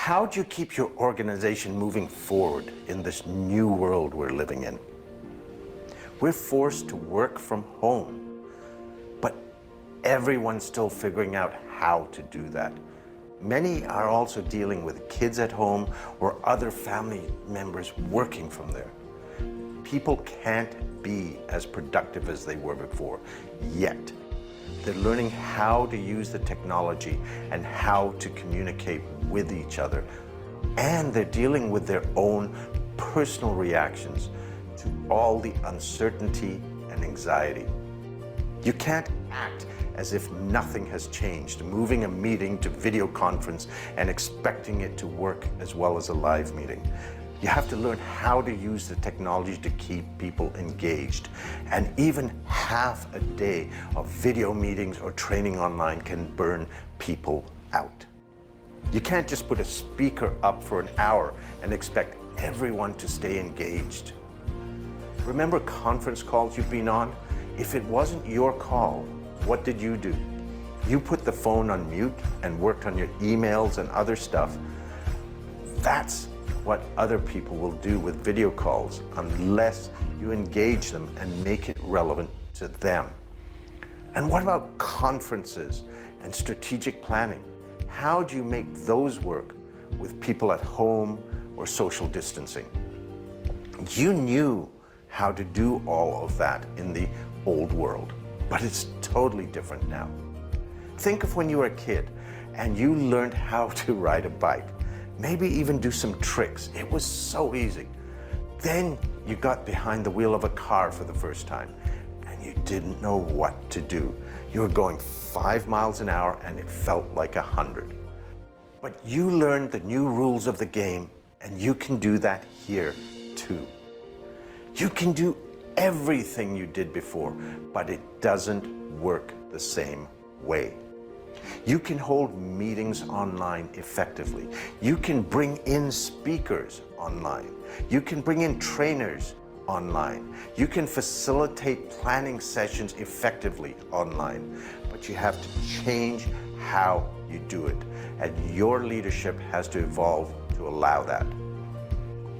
How do you keep your organization moving forward in this new world we're living in? We're forced to work from home, but everyone's still figuring out how to do that. Many are also dealing with kids at home or other family members working from there. People can't be as productive as they were before, yet. They're learning how to use the technology and how to communicate with each other. And they're dealing with their own personal reactions to all the uncertainty and anxiety. You can't act as if nothing has changed, moving a meeting to video conference and expecting it to work as well as a live meeting. You have to learn how to use the technology to keep people engaged. And even half a day of video meetings or training online can burn people out. You can't just put a speaker up for an hour and expect everyone to stay engaged. Remember conference calls you've been on? If it wasn't your call, what did you do? You put the phone on mute and worked on your emails and other stuff. That's what other people will do with video calls unless you engage them and make it relevant to them. And what about conferences and strategic planning? How do you make those work with people at home or social distancing? You knew how to do all of that in the old world, but it's totally different now. Think of when you were a kid and you learned how to ride a bike. Maybe even do some tricks. It was so easy. Then you got behind the wheel of a car for the first time and you didn't know what to do. You were going 5 miles an hour and it felt like 100. But you learned the new rules of the game and you can do that here too. You can do everything you did before, but it doesn't work the same way. You can hold meetings online effectively. You can bring in speakers online. You can bring in trainers online. You can facilitate planning sessions effectively online, but you have to change how you do it, and your leadership has to evolve to allow that.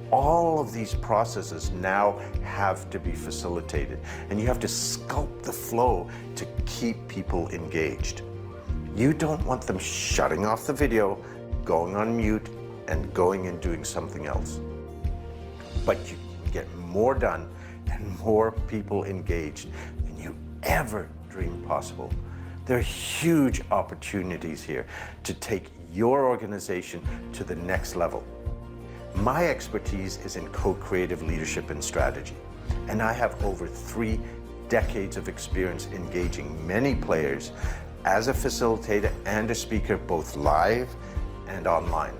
All of these processes now have to be facilitated, and you have to sculpt the flow to keep people engaged. You don't want them shutting off the video, going on mute, and going and doing something else. But you can get more done and more people engaged than you ever dreamed possible. There are huge opportunities here to take your organization to the next level. My expertise is in co-creative leadership and strategy, and I have over 3 decades of experience engaging many players as a facilitator and a speaker, both live and online.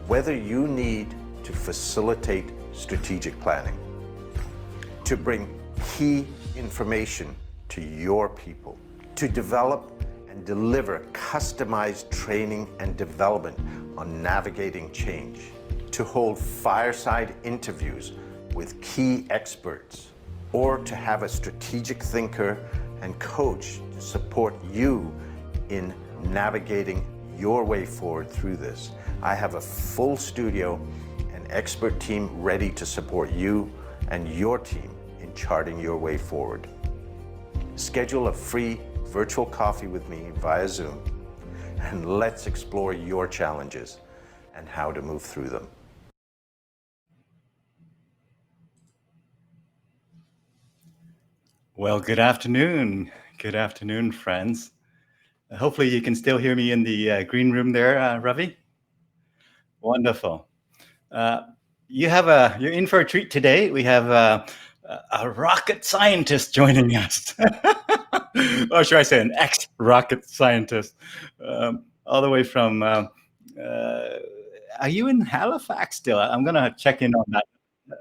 Whether you need to facilitate strategic planning, to bring key information to your people, to develop and deliver customized training and development on navigating change, to hold fireside interviews with key experts, or to have a strategic thinker and coach to support you in navigating your way forward through this. I have a full studio and expert team ready to support you and your team in charting your way forward. Schedule a free virtual coffee with me via Zoom, and let's explore your challenges and how to move through them. Well, good afternoon. Good afternoon, friends. Hopefully you can still hear me in the green room there, Ravi. Wonderful. You're in for a treat today. We have a rocket scientist joining us. Or should I say an ex-rocket scientist, all the way from, are you in Halifax still? I'm going to check in on that.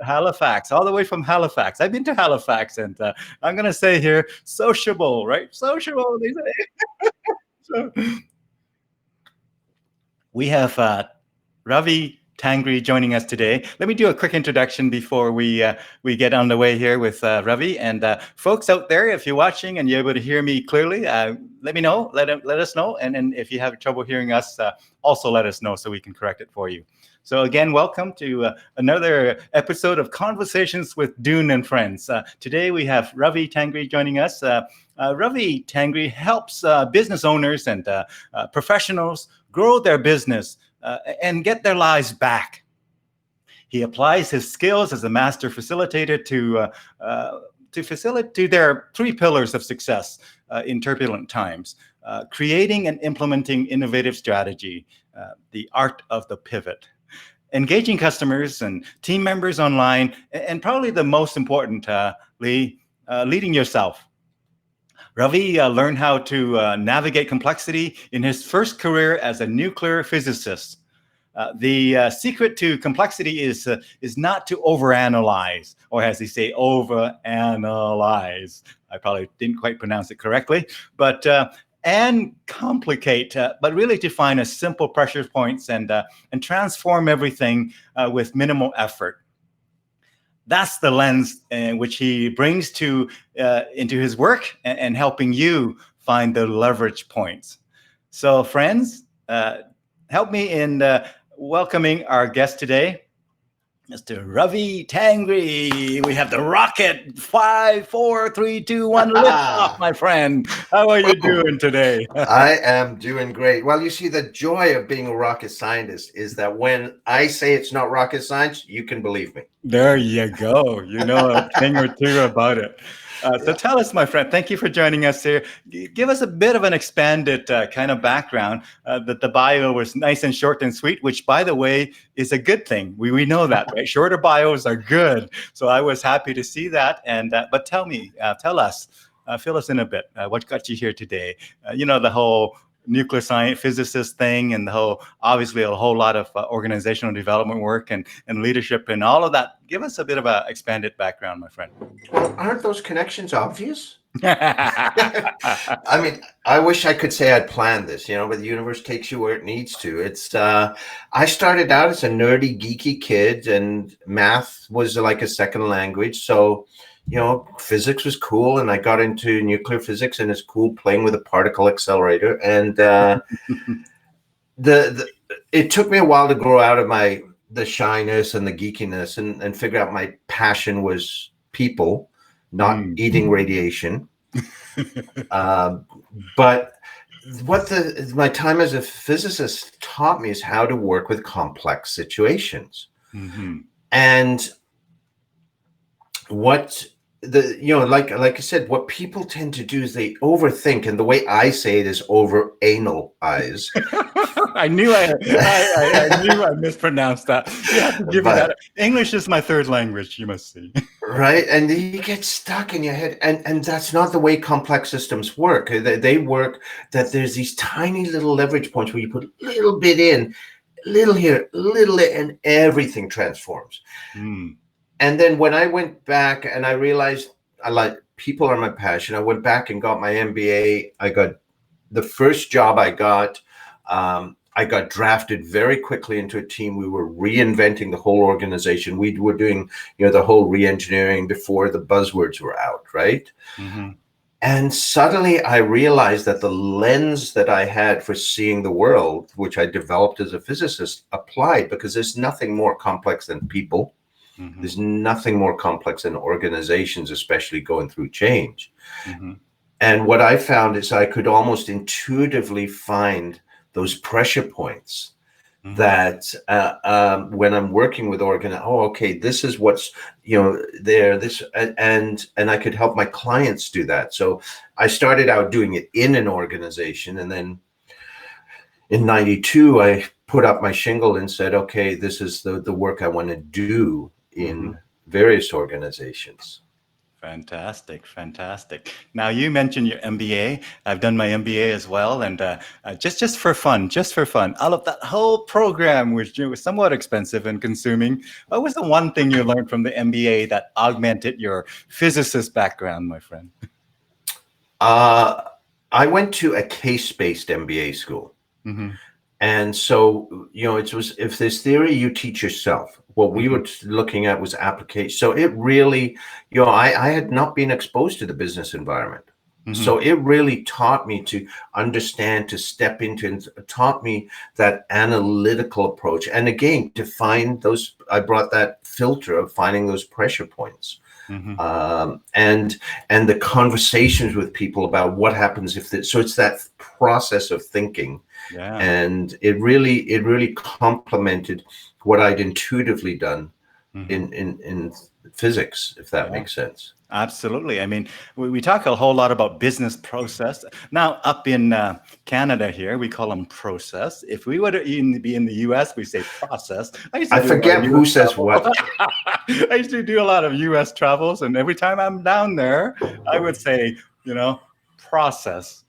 Halifax, all the way from Halifax. I've been to Halifax, and I'm going to say here, sociable, right? Sociable, they say. So, we have Ravi Tangri joining us today. Let me do a quick introduction before we get on the way here with Ravi. And folks out there, if you're watching and you're able to hear me clearly, let me know. Let us know. And if you have trouble hearing us, also let us know so we can correct it for you. So again, welcome to another episode of Conversations with Dune and Friends. Today we have Ravi Tangri joining us. Ravi Tangri helps business owners and professionals grow their business and get their lives back. He applies his skills as a master facilitator to facilitate their three pillars of success in turbulent times: creating and implementing innovative strategy, the art of the pivot, engaging customers and team members online, and probably the most importantly, leading yourself. Ravi learned how to navigate complexity in his first career as a nuclear physicist. The secret to complexity is not to overanalyze, or as they say, over-analyze. I probably didn't quite pronounce it correctly, but and complicate, but really to find a simple pressure points and transform everything with minimal effort. That's the lens which he brings to into his work and helping you find the leverage points. So, friends, help me in welcoming our guest today, Mr. Ravi Tangri. We have the rocket. 5, 4, 3, 2, 1, lift off, my friend. How are you doing today? I am doing great. Well, you see, the joy of being a rocket scientist is that when I say it's not rocket science, you can believe me. There you go. You know a thing or two about it. So tell us, my friend, thank you for joining us here. Give us a bit of an expanded kind of background. That the bio was nice and short and sweet, which, by the way, is a good thing. We know that, right? Shorter bios are good. So I was happy to see that. And but tell us, fill us in a bit. What got you here today? The whole nuclear science physicist thing, and obviously a whole lot of organizational development work and leadership and all of that. Give us a bit of an expanded background, my friend. Well, aren't those connections obvious? I mean, I wish I could say I'd planned this, but the universe takes you where it needs to. It's I started out as a nerdy, geeky kid, and math was like a second language. So physics was cool, and I got into nuclear physics, and it's cool playing with a particle accelerator. And it took me a while to grow out of the shyness and the geekiness and figure out my passion was people, not eating radiation. But what my time as a physicist taught me is how to work with complex situations. Mm-hmm. And what like I said, what people tend to do is they overthink, and the way I say it is over-anal-yze. I knew I mispronounced that. You have to give me that. English is my third language, you must see. Right, and you get stuck in your head, and that's not the way complex systems work. They work that there's these tiny little leverage points where you put a little bit in, little here, little there, and everything transforms. And then when I went back and I realized people are my passion, I went back and got my MBA. I got the first job I got drafted very quickly into a team. We were reinventing the whole organization. We were doing, the whole re-engineering before the buzzwords were out, right? Mm-hmm. And suddenly I realized that the lens that I had for seeing the world, which I developed as a physicist, applied, because there's nothing more complex than people. Mm-hmm. There's nothing more complex than organizations, especially going through change. Mm-hmm. And what I found is I could almost intuitively find those pressure points that when I'm working with this is what's there, this, and I could help my clients do that. So I started out doing it in an organization, and then in '92 I put up my shingle and said, okay, this is the work I want to do in various organizations. Fantastic. Now, you mentioned your MBA. I've done my MBA as well, and just for fun, out of that whole program, which was somewhat expensive and consuming, what was the one thing you learned from the MBA that augmented your physicist background, my friend? I went to a case-based MBA school. Mm-hmm. And so, it was, if there's theory, you teach yourself. What we were looking at was application. So it really, I had not been exposed to the business environment. So it really taught me to understand, to step into, and taught me that analytical approach. And again, to find those, I brought that filter of finding those pressure points. And the conversations with people about what happens if so it's that process of thinking. Yeah. And it really complemented what I'd intuitively done in physics, if that makes sense. Absolutely. I mean, we talk a whole lot about business process. Now, up in Canada here, we call them process. If we were to be in the US, we say process. I forget who says what. I used to do a lot of US travels, and every time I'm down there, I would say, process.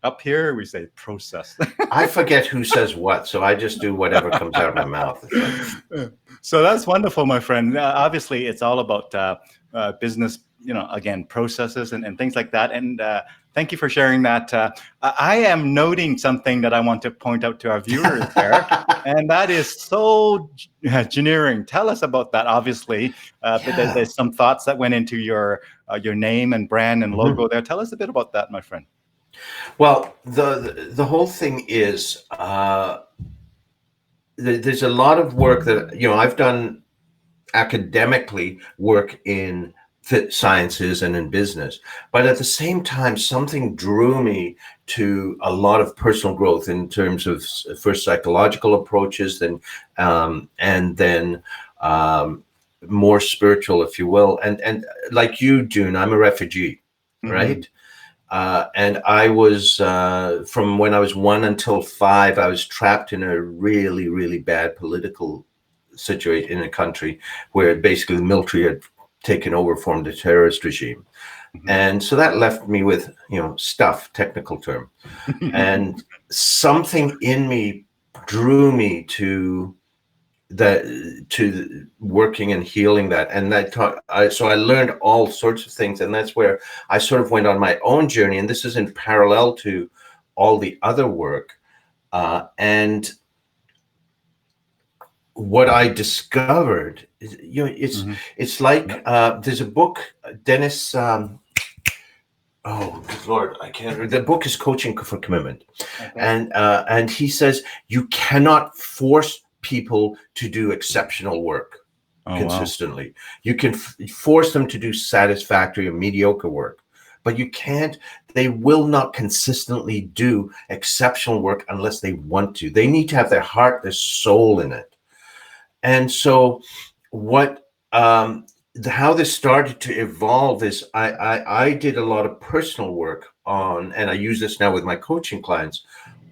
Up here, we say process. I forget who says what, so I just do whatever comes out of my mouth. So that's wonderful, my friend. Obviously, it's all about business, again, processes and things like that. And thank you for sharing that. I am noting something that I want to point out to our viewers there, and that is so engineering. Tell us about that. Obviously, but there's some thoughts that went into your name and brand and logo there. Tell us a bit about that, my friend. Well, the whole thing is there's a lot of work that I've done academically, work in sciences and in business, but at the same time, something drew me to a lot of personal growth in terms of first psychological approaches, and then more spiritual, if you will. And like you, Dune, I'm a refugee, right? And I was, from when I was 1 until 5, I was trapped in a really, really bad political situation in a country where basically the military had taken over, formed a terrorist regime. And so that left me with, stuff, technical term. And something in me drew me to working and healing that. And so I learned all sorts of things, and that's where I sort of went on my own journey. And this is in parallel to all the other work. And what I discovered is, it's like there's a book, Dennis. Oh, good Lord, I can't read. The book is Coaching for Commitment, and he says you cannot force people to do exceptional work consistently. Wow. You can force them to do satisfactory or mediocre work, but you can't. They will not consistently do exceptional work unless they want to. They need to have their heart, their soul in it. And so how this started to evolve is I did a lot of personal work on, and I use this now with my coaching clients,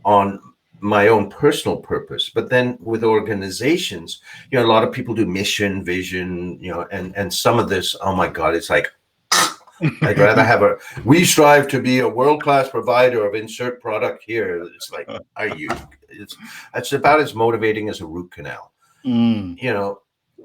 on my own personal purpose. But then with organizations, a lot of people do mission, vision, and some of this, oh my God, it's like, I'd rather we strive to be a world-class provider of insert product here. It's like, it's about as motivating as a root canal.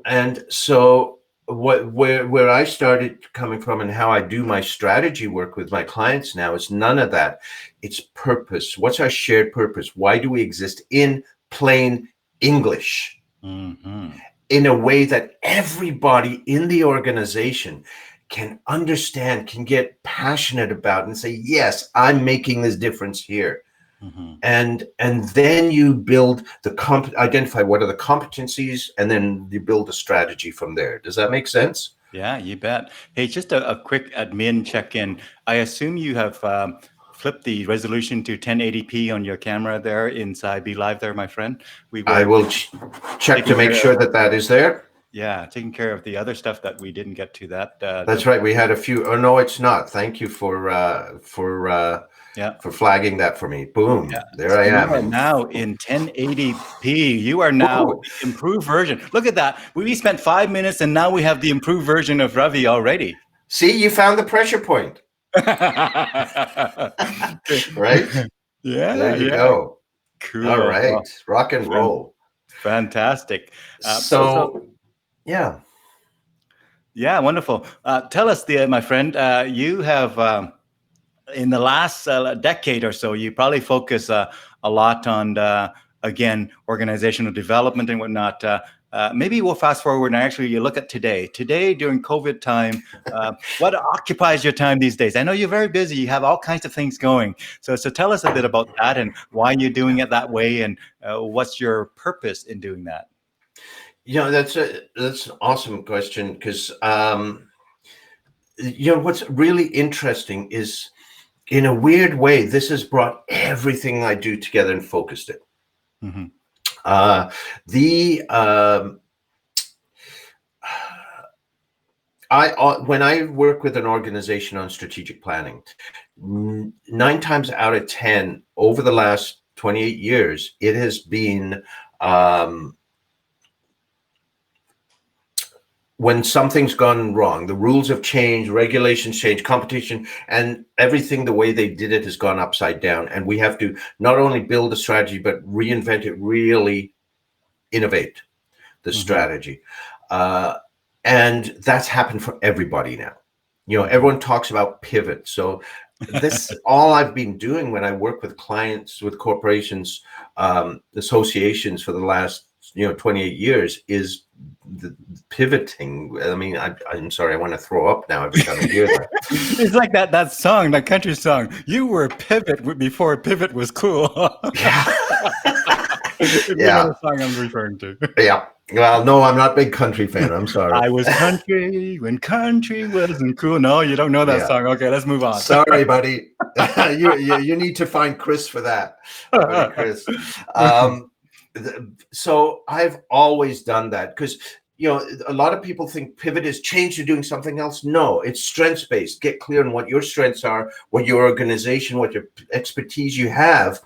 And so where I started coming from and how I do my strategy work with my clients now is none of that. It's purpose. What's our shared purpose? Why do we exist in plain English? In a way that everybody in the organization can understand, can get passionate about, and say, yes, I'm making this difference here. And then you build identify what are the competencies, and then you build a strategy from there. Does that make sense? Yeah, you bet. Hey, just a quick admin check-in. I assume you have flipped the resolution to 1080p on your camera there inside Be Live there, my friend. I will check to make sure that is there. Yeah, taking care of the other stuff that we didn't get to. That's right. We had a few. Oh no, it's not. Thank you for flagging that for me. Boom. Yeah. There I am. You are now in 1080p. You are now the improved version. Look at that. We spent 5 minutes and now we have the improved version of Ravi already. See, you found the pressure point. Right? Yeah. There you go. Cool. All right. Rock and roll. Fantastic. Yeah. Yeah, wonderful. Tell us, my friend, you have... in the last decade or so, you probably focus a lot on again, organizational development and whatnot. Maybe we'll fast forward and actually you look at today. Today, during COVID time, what occupies your time these days? I know you're very busy. You have all kinds of things going. So tell us a bit about that and why you're doing it that way, and what's your purpose in doing that? That's an awesome question, because what's really interesting is, in a weird way, this has brought everything I do together and focused it. Mm-hmm. When I work with an organization on strategic planning, 9 times out of 10 over the last 28 years, it has been when something's gone wrong, the rules have changed, regulations change, competition, and everything, the way they did it has gone upside down. And we have to not only build a strategy, but reinvent it, really innovate the strategy. And that's happened for everybody now. Everyone talks about pivot. So this, all I've been doing when I work with clients, with corporations, associations for the last 28 years, is the pivoting. I mean, I'm sorry, I want to throw up now every time I hear that. It's like that song, that country song. You were pivot before pivot was cool. Yeah. Yeah. The song I'm referring to. Yeah. Well, no, I'm not a big country fan. I'm sorry. I was country when country wasn't cool. No, you don't know that song. Okay, let's move on. Sorry, buddy. you need to find Chris for that. Buddy Chris. So I've always done that, because a lot of people think pivot is change to doing something else. No, it's strengths based. Get clear on what your strengths are, what your organization, what your expertise you have,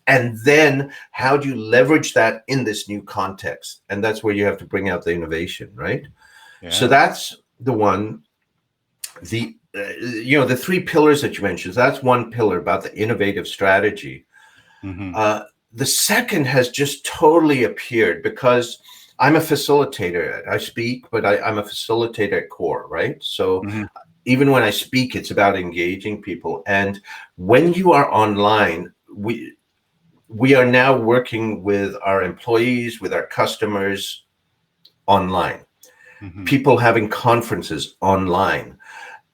and then how do you leverage that in this new context? And that's where you have to bring out the innovation, right? Yeah. So that's the one. The 3 pillars that you mentioned, that's one pillar about the innovative strategy. Mm-hmm. The second has just totally appeared because I'm a facilitator. I speak, but I'm a facilitator at core, right? So even when I speak, it's about engaging people. And when you are online, we are now working with our employees, with our customers online. People having conferences online.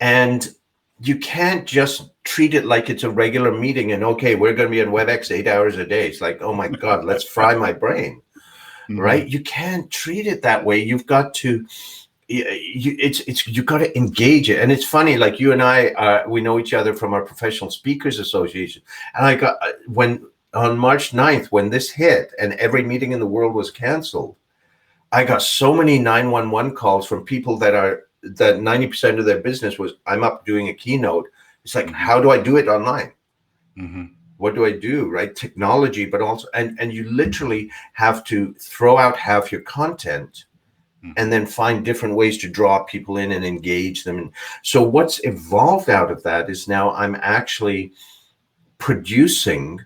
And you can't just treat it like it's a regular meeting and, okay, we're going to be on WebEx 8 hours a day. It's like, oh my God, let's fry my brain, right? You can't treat it that way. You've got to, you've got to engage it. And it's funny, like you and I, we know each other from our Professional Speakers Association. And on March 9th, when this hit and every meeting in the world was canceled, I got so many 911 calls from people that 90% of their business was, I'm up doing a keynote. It's like, how do I do it online? What do I do, right? Technology, but also, and you literally have to throw out half your content and then find different ways to draw people in and engage them. And so what's evolved out of that is now I'm actually producing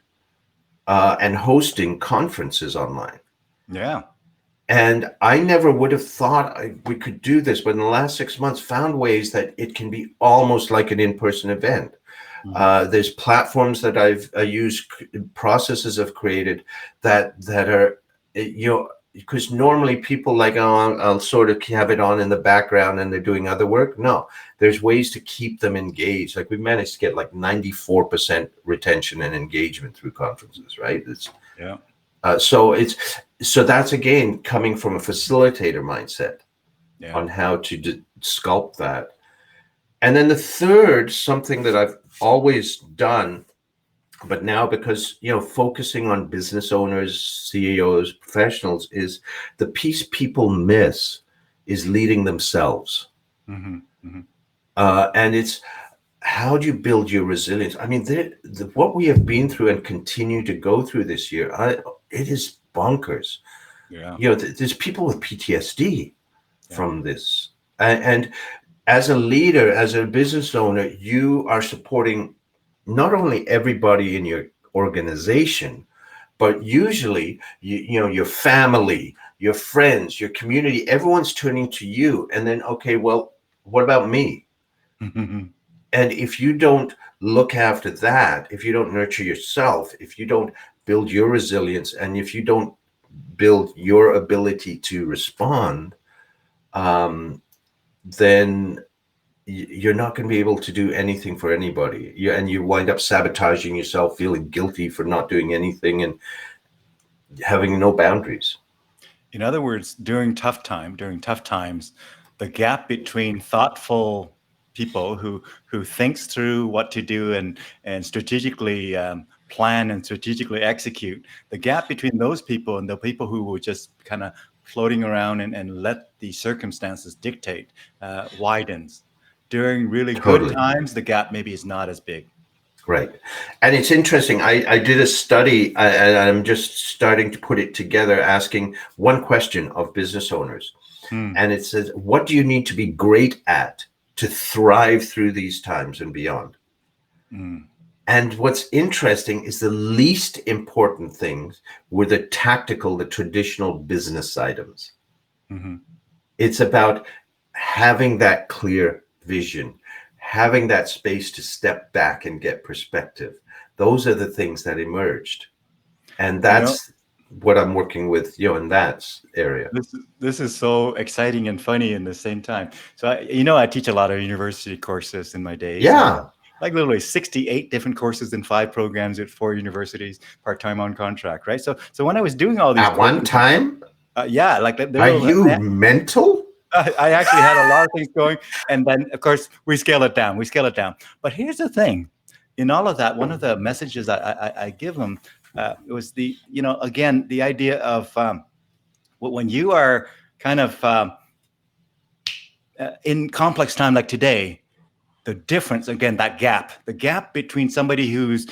and hosting conferences online. Yeah. And I never would have thought we could do this, but in the last 6 months, found ways that it can be almost like an in-person event. There's platforms that I've used, processes I've created that are, because normally people like, oh, I'll sort of have it on in the background and they're doing other work. No, there's ways to keep them engaged. Like we managed to get like 94% retention and engagement through conferences, right? Yeah. So that's again coming from a facilitator mindset on how to sculpt that. And then the third, something that I've always done, but now because focusing on business owners, CEOs, professionals, is the piece people miss is leading themselves. And it's, how do you build your resilience? I mean, what we have been through and continue to go through this year, it is bonkers. Yeah. There's people with PTSD from this. And as a leader, as a business owner, you are supporting not only everybody in your organization, but usually, your family, your friends, your community, everyone's turning to you. And then, okay, well, what about me? And if you don't look after that, if you don't nurture yourself, if you don't build your resilience. And if you don't build your ability to respond, then you're not going to be able to do anything for anybody. And you wind up sabotaging yourself, feeling guilty for not doing anything, and having no boundaries. In other words, during tough times, the gap between thoughtful people who thinks through what to do and strategically plan and strategically execute, the gap between those people and the people who were just kind of floating around and let the circumstances dictate widens. During really good Totally. times, the gap maybe is not as big. Right. And it's interesting. I did a study, and I'm just starting to put it together, asking one question of business owners. And it says, what do you need to be great at to thrive through these times and beyond? And what's interesting is the least important things were the tactical, the traditional business items. It's about having that clear vision, having that space to step back and get perspective. Those are the things that emerged. And that's what I'm working with, in that area. This is so exciting and funny in the same time. So, I teach a lot of university courses in my days. Yeah. Like literally 68 different courses in 5 programs at 4 universities, part-time on contract, right? So when I was doing all these at one time, yeah, like are you mental? I actually had a lot of things going, and then of course we scale it down. But here's the thing: in all of that, one of the messages I give them was again, the idea of when you are kind of in complex time like today. The difference, again, the gap between somebody who's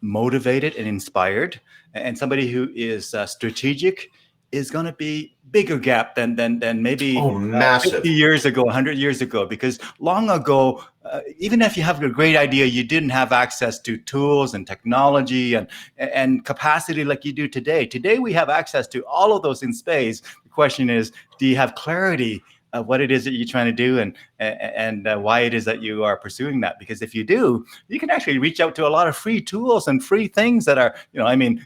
motivated and inspired and somebody who is strategic is going to be bigger gap than maybe 50 years ago, 100 years ago, because long ago, even if you have a great idea, you didn't have access to tools and technology and capacity like you do today. Today, we have access to all of those in space. The question is, do you have clarity what it is that you're trying to do and why it is that you are pursuing that? Because if you do, you can actually reach out to a lot of free tools and free things that are,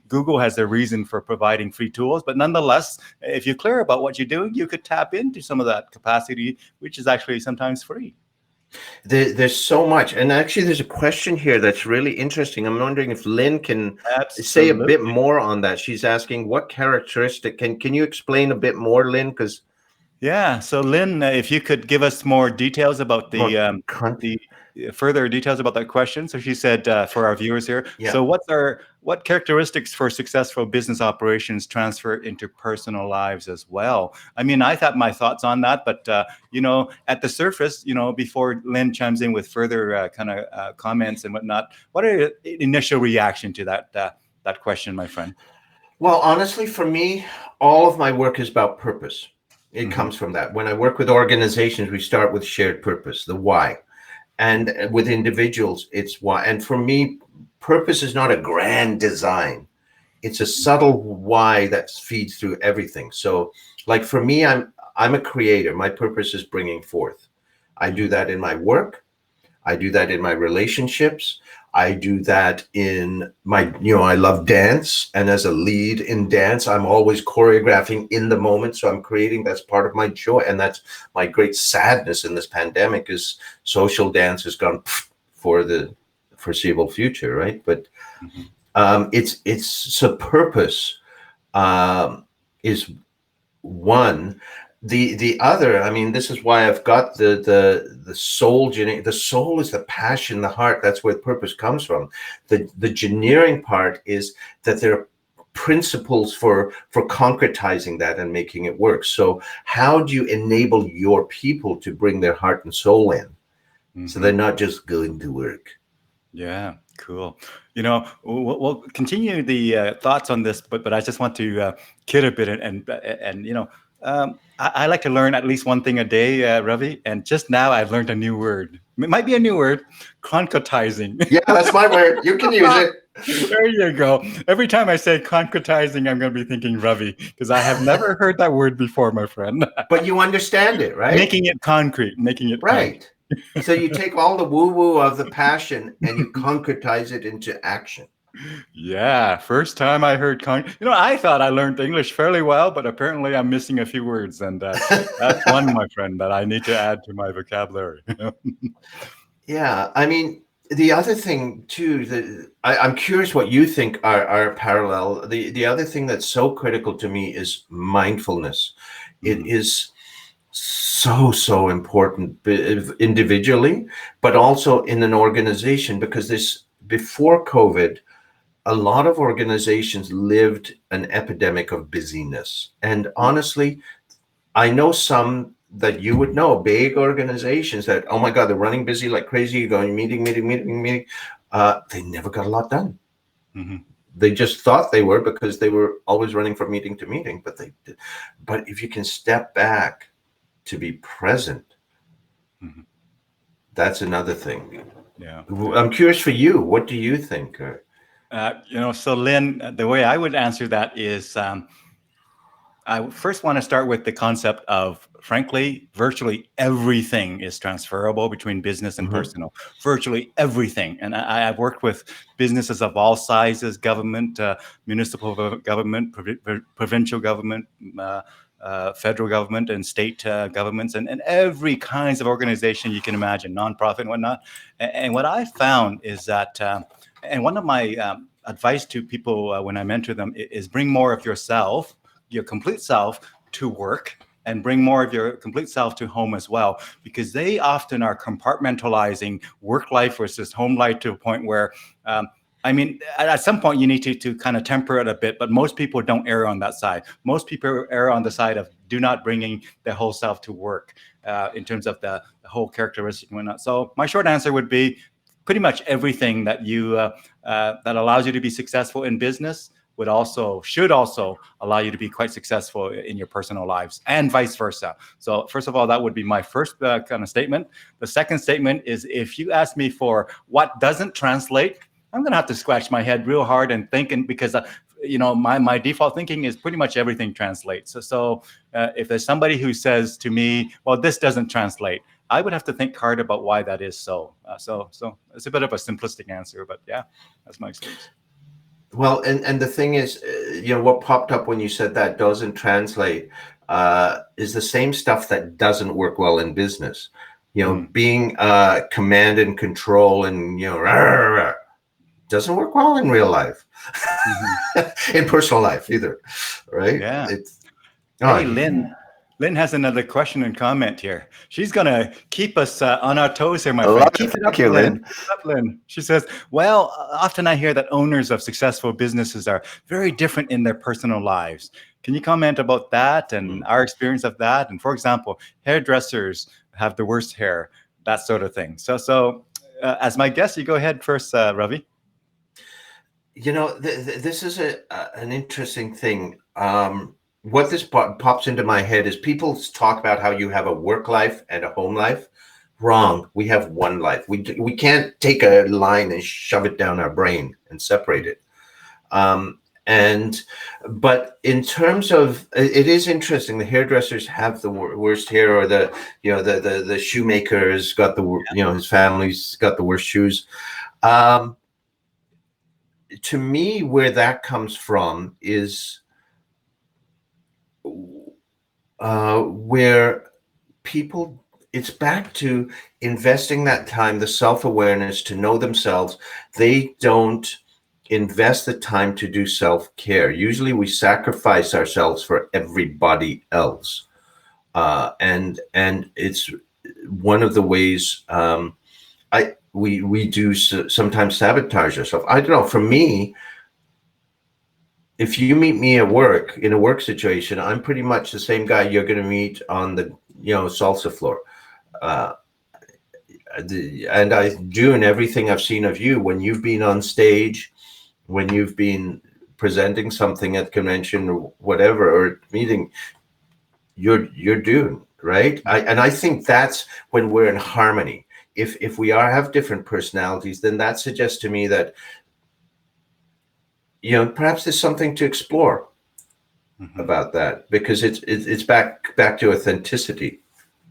Google has their reason for providing free tools, but nonetheless, if you're clear about what you're doing, you could tap into some of that capacity, which is actually sometimes free. There's so much. And actually, there's a question here that's really interesting. I'm wondering if Lynn can say a bit more on that. She's asking, what characteristic, can you explain a bit more, Lynn? Because yeah. So Lynn, if you could give us more details about the further details about that question. So she said for our viewers here. Yeah. So what characteristics for successful business operations transfer into personal lives as well? I mean, I thought my thoughts on that, but at the surface, before Lynn chimes in with further kind of comments and whatnot, what are your initial reaction to that question, my friend? Well, honestly, for me, all of my work is about purpose. It comes from that. When I work with organizations, we start with shared purpose, the why. And with individuals, it's why. And for me, purpose is not a grand design. It's a subtle why that feeds through everything. So like for me, I'm a creator. My purpose is bringing forth. I do that in my work. I do that in my relationships. I do that in my, I love dance. And as a lead in dance, I'm always choreographing in the moment. So I'm creating, that's part of my joy. And that's my great sadness in this pandemic is social dance has gone for the foreseeable future, right? But it's so purpose is one. The other, I mean, this is why I've got the soul. The soul is the passion, the heart. That's where purpose comes from. The engineering part is that there are principles for concretizing that and making it work. So how do you enable your people to bring their heart and soul in, so they're not just going to work? Yeah, cool. We'll continue the thoughts on this, but I just want to kid a bit and I like to learn at least one thing a day, Ravi. And just now I've learned a new word. It might be a new word, concretizing. Yeah, that's my word. You can use it. There you go. Every time I say concretizing, I'm going to be thinking Ravi, because I have never heard that word before, my friend. But you understand it, right? Making it concrete, right. So you take all the woo-woo of the passion and you concretize it into action. Yeah, first time I heard I thought I learned English fairly well, but apparently I'm missing a few words, and that's one, my friend, that I need to add to my vocabulary. Yeah, I mean, the other thing too, I'm curious what you think are parallel. The other thing that's so critical to me is mindfulness. It Mhm. is so important individually, but also in an organization, because this before COVID, a lot of organizations lived an epidemic of busyness. And honestly, I know some that you would know, big organizations that, oh my God, they're running busy like crazy, you're going meeting. They never got a lot done. Mhm. They just thought they were, because they were always running from meeting to meeting, but they did. But if you can step back to be present, Mhm. that's another thing. Yeah. I'm curious for you. What do you think? So Lynn, the way I would answer that is, I first want to start with the concept of, frankly, virtually everything is transferable between business and Mhm. personal. Virtually everything. And I've worked with businesses of all sizes: government, municipal government, provincial government, federal government, and state governments, and every kinds of organization you can imagine, nonprofit and whatnot. And what I found is that, and one of my advice to people when I mentor them is bring more of yourself, your complete self, to work, and bring more of your complete self to home as well, because they often are compartmentalizing work life versus home life to a point where, I mean, at some point you need to kind of temper it a bit, but most people don't err on that side. Most people err on the side of do not bringing their whole self to work, in terms of the whole characteristic and whatnot. So my short answer would be pretty much everything that that allows you to be successful in business should also allow you to be quite successful in your personal lives, and vice versa. So first of all, that would be my first kind of statement. The second statement is, if you ask me for what doesn't translate, I'm going to have to scratch my head real hard and thinking, because my default thinking is pretty much everything translates. So if there's somebody who says to me, well, this doesn't translate, I would have to think hard about why that is so. So it's a bit of a simplistic answer, but yeah, that's my experience. Well, and the thing is, what popped up when you said that doesn't translate is the same stuff that doesn't work well in business. Mm. Being command and control, and rah, rah, rah, doesn't work well in real life, Mhm. in personal life either, right? Yeah. It's oh, Hey, Lynn. Lynn has another question and comment here. She's going to keep us on our toes here, my I love friend. it. Keep it up, Thank you, Lynn. Lynn. Keep it up, Lynn. She says, well, often I hear that owners of successful businesses are very different in their personal lives. Can you comment about that and our experience of that? And for example, hairdressers have the worst hair, that sort of thing. So as my guest, you go ahead first, Ravi. This is an interesting thing. What this pops into my head is people talk about how you have a work life and a home life. Wrong. We have one life. We can't take a line and shove it down our brain and separate it. Um, and but in terms of, it is interesting. The hairdressers have the worst hair, or the shoemaker's got his family's got the worst shoes. Um, to me, where that comes from is where people, it's back to investing that time, the self-awareness to know themselves. They don't invest the time to do self-care. Usually we sacrifice ourselves for everybody else. And it's one of the ways we do sometimes sabotage ourselves. I don't know. For me, if you meet me at work in a work situation, I'm pretty much the same guy you're going to meet on the salsa floor. Uh, and I do, in everything I've seen of you, when you've been on stage, when you've been presenting something at convention or whatever, or meeting, you're Dune, right? And I think that's when we're in harmony. If we have different personalities, then that suggests to me that perhaps there's something to explore Mhm. about that, because it's back to authenticity.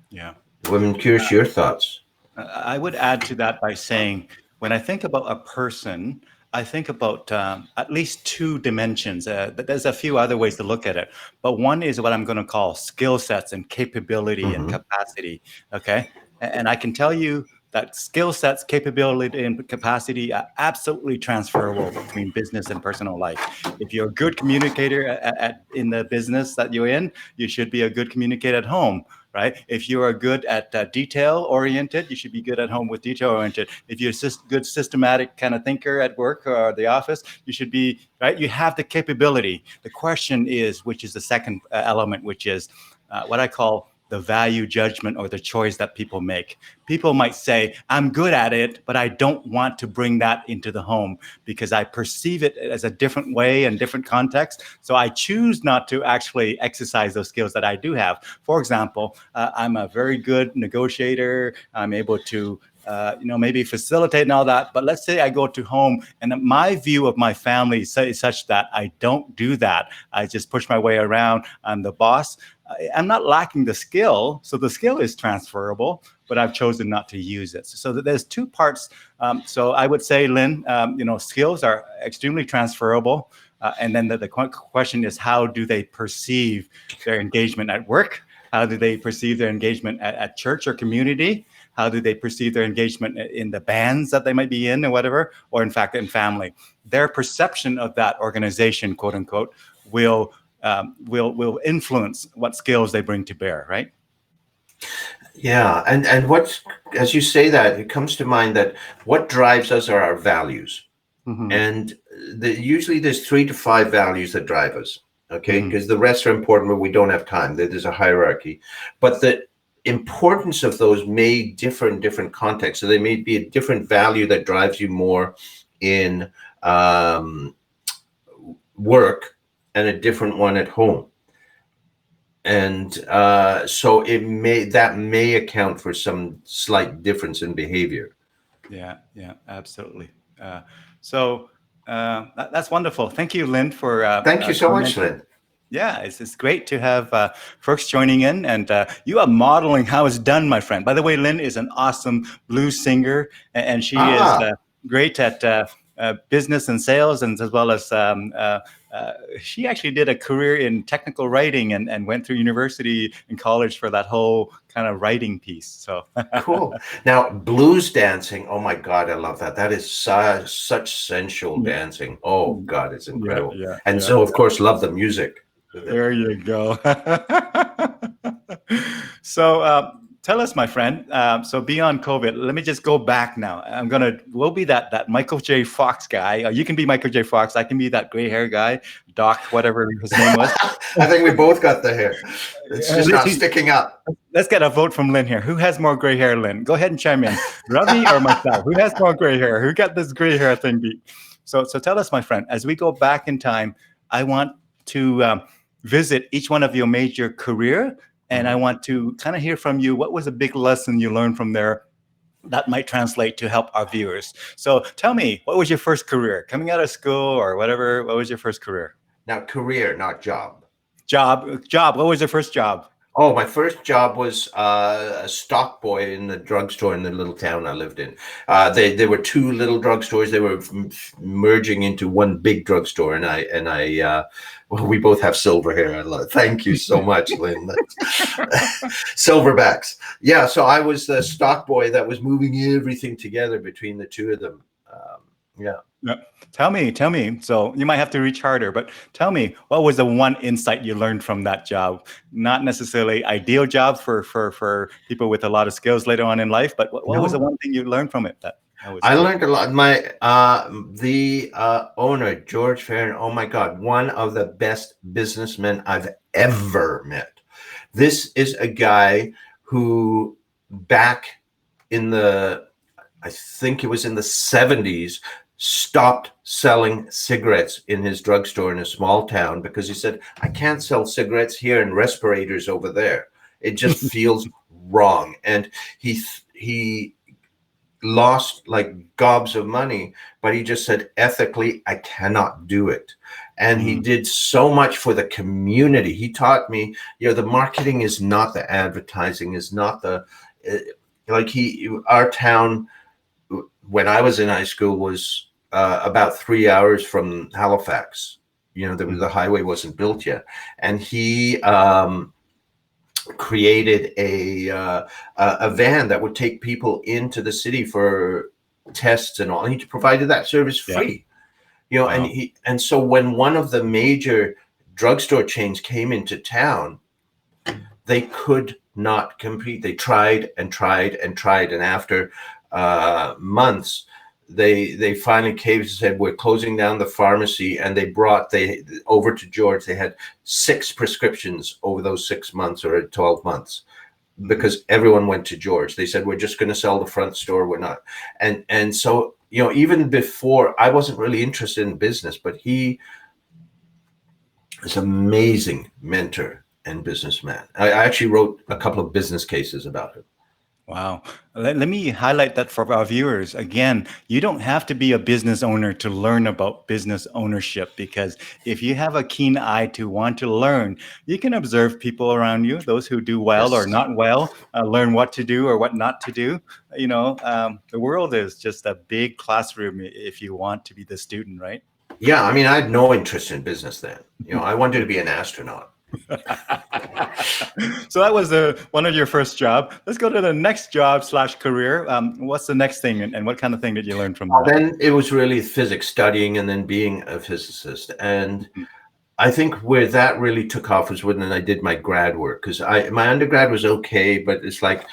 Yeah. I'm curious your thoughts. I would add to that by saying, when I think about a person, I think about at least two dimensions. But there's a few other ways to look at it. But one is what I'm going to call skill sets and capability and Hmm. capacity. Okay. And I can tell you that skill sets, capability, and capacity are absolutely transferable between business and personal life. If you're a good communicator in the business that you're in, you should be a good communicator at home. Right? If you are good at detail oriented, you should be good at home with detail oriented. If you're a good systematic kind of thinker at work or the office, you should be, right? You have the capability. The question is, which is the second element, which is what I call the value judgment or the choice that people make. People might say, I'm good at it, but I don't want to bring that into the home because I perceive it as a different way and different context. So I choose not to actually exercise those skills that I do have. For example, I'm a very good negotiator. I'm able to maybe facilitate and all that. But let's say I go to home and my view of my family is such that I don't do that. I just push my way around. I'm the boss. I'm not lacking the skill. So the skill is transferable, but I've chosen not to use it. So there's two parts. So I would say, Lynn, skills are extremely transferable. And then the question is, how do they perceive their engagement at work? How do they perceive their engagement at church or community? How do they perceive their engagement in the bands that they might be in or whatever, or in fact in family? Their perception of that organization, quote unquote, will influence what skills they bring to bear, right? Yeah, and what, as you say that, it comes to mind that what drives us are our values, Mm-hmm. and usually there's 3 to 5 values that drive us. Okay, Mm-hmm. because the rest are important, but we don't have time. There's a hierarchy, but the importance of those may differ in different contexts. So there may be a different value that drives you more in work and a different one at home. And so that may account for some slight difference in behavior. Yeah, absolutely. That's wonderful. Thank you, Lynn, for Thank you so much, commenting. Lynn. Yeah, it's great to have folks joining in, and you are modeling how it's done, my friend. By the way, Lynn is an awesome blues singer, and she is great at business and sales, and as well as she actually did a career in technical writing and went through university and college for that whole kind of writing piece. So cool. Now, blues dancing. Oh my God, I love that. That is such sensual dancing. Oh God, it's incredible. And so, of course, love the music. There you go. So tell us, my friend. So beyond COVID, let me just go back now. We'll be that Michael J. Fox guy. You can be Michael J. Fox. I can be that gray hair guy, Doc, whatever his name was. I think we both got the hair. It's just not sticking up. Let's get a vote from Lynn here. Who has more gray hair, Lynn? Go ahead and chime in. Ravi or myself? Who has more gray hair? Who got this gray hair thing beat? So tell us, my friend, as we go back in time, I want to visit each one of your major career, and I want to kind of hear from you. What was a big lesson you learned from there that might translate to help our viewers? So tell me, what was your first career? Coming out of school or whatever, what was your first career? Now, career, not job. Job. What was your first job? Oh, my first job was a stock boy in the drugstore in the little town I lived in. There were 2 little drugstores. They were merging into one big drugstore, and I well, we both have silver hair. Thank you so much, Lynn. Silverbacks. Yeah, so I was the stock boy that was moving everything together between the 2 of them. Yeah. Tell me. So you might have to reach harder, but tell me, what was the one insight you learned from that job? Not necessarily ideal job for people with a lot of skills later on in life, but what was the one thing you learned from it that was I learned a lot. The owner, George Farron, oh my God, one of the best businessmen I've ever met. This is a guy who back in I think it was in the 70s, stopped selling cigarettes in his drugstore in a small town because he said, I can't sell cigarettes here and respirators over there. It just feels wrong. And he lost like gobs of money, but he just said, ethically, I cannot do it. And he did so much for the community. He taught me, the marketing is not the advertising, is not our town when I was in high school was about 3 hours from Halifax. The highway wasn't built yet, and he created a van that would take people into the city for tests and all. And he provided that service free. Wow. And so when one of the major drugstore chains came into town, they could not compete. They tried and tried and tried, and after months, they finally caved and said, we're closing down the pharmacy. And they over to George. They had 6 prescriptions over those 6 months or 12 months, because everyone went to George. They said, we're just going to sell the front store. We're not. And so, even before, I wasn't really interested in business, but he is an amazing mentor and businessman. I actually wrote a couple of business cases about him. Wow. Let me highlight that for our viewers. Again, you don't have to be a business owner to learn about business ownership, because if you have a keen eye to want to learn, you can observe people around you, those who do well or not well, learn what to do or what not to do. The world is just a big classroom if you want to be the student, right? Yeah. I mean, I had no interest in business then. I wanted to be an astronaut. So that was one of your first job. Let's go to the next job / career. What's the next thing, and what kind of thing did you learn from that? Then it was really physics, studying and then being a physicist. And I think where that really took off was when I did my grad work, because my undergrad was okay, but it's like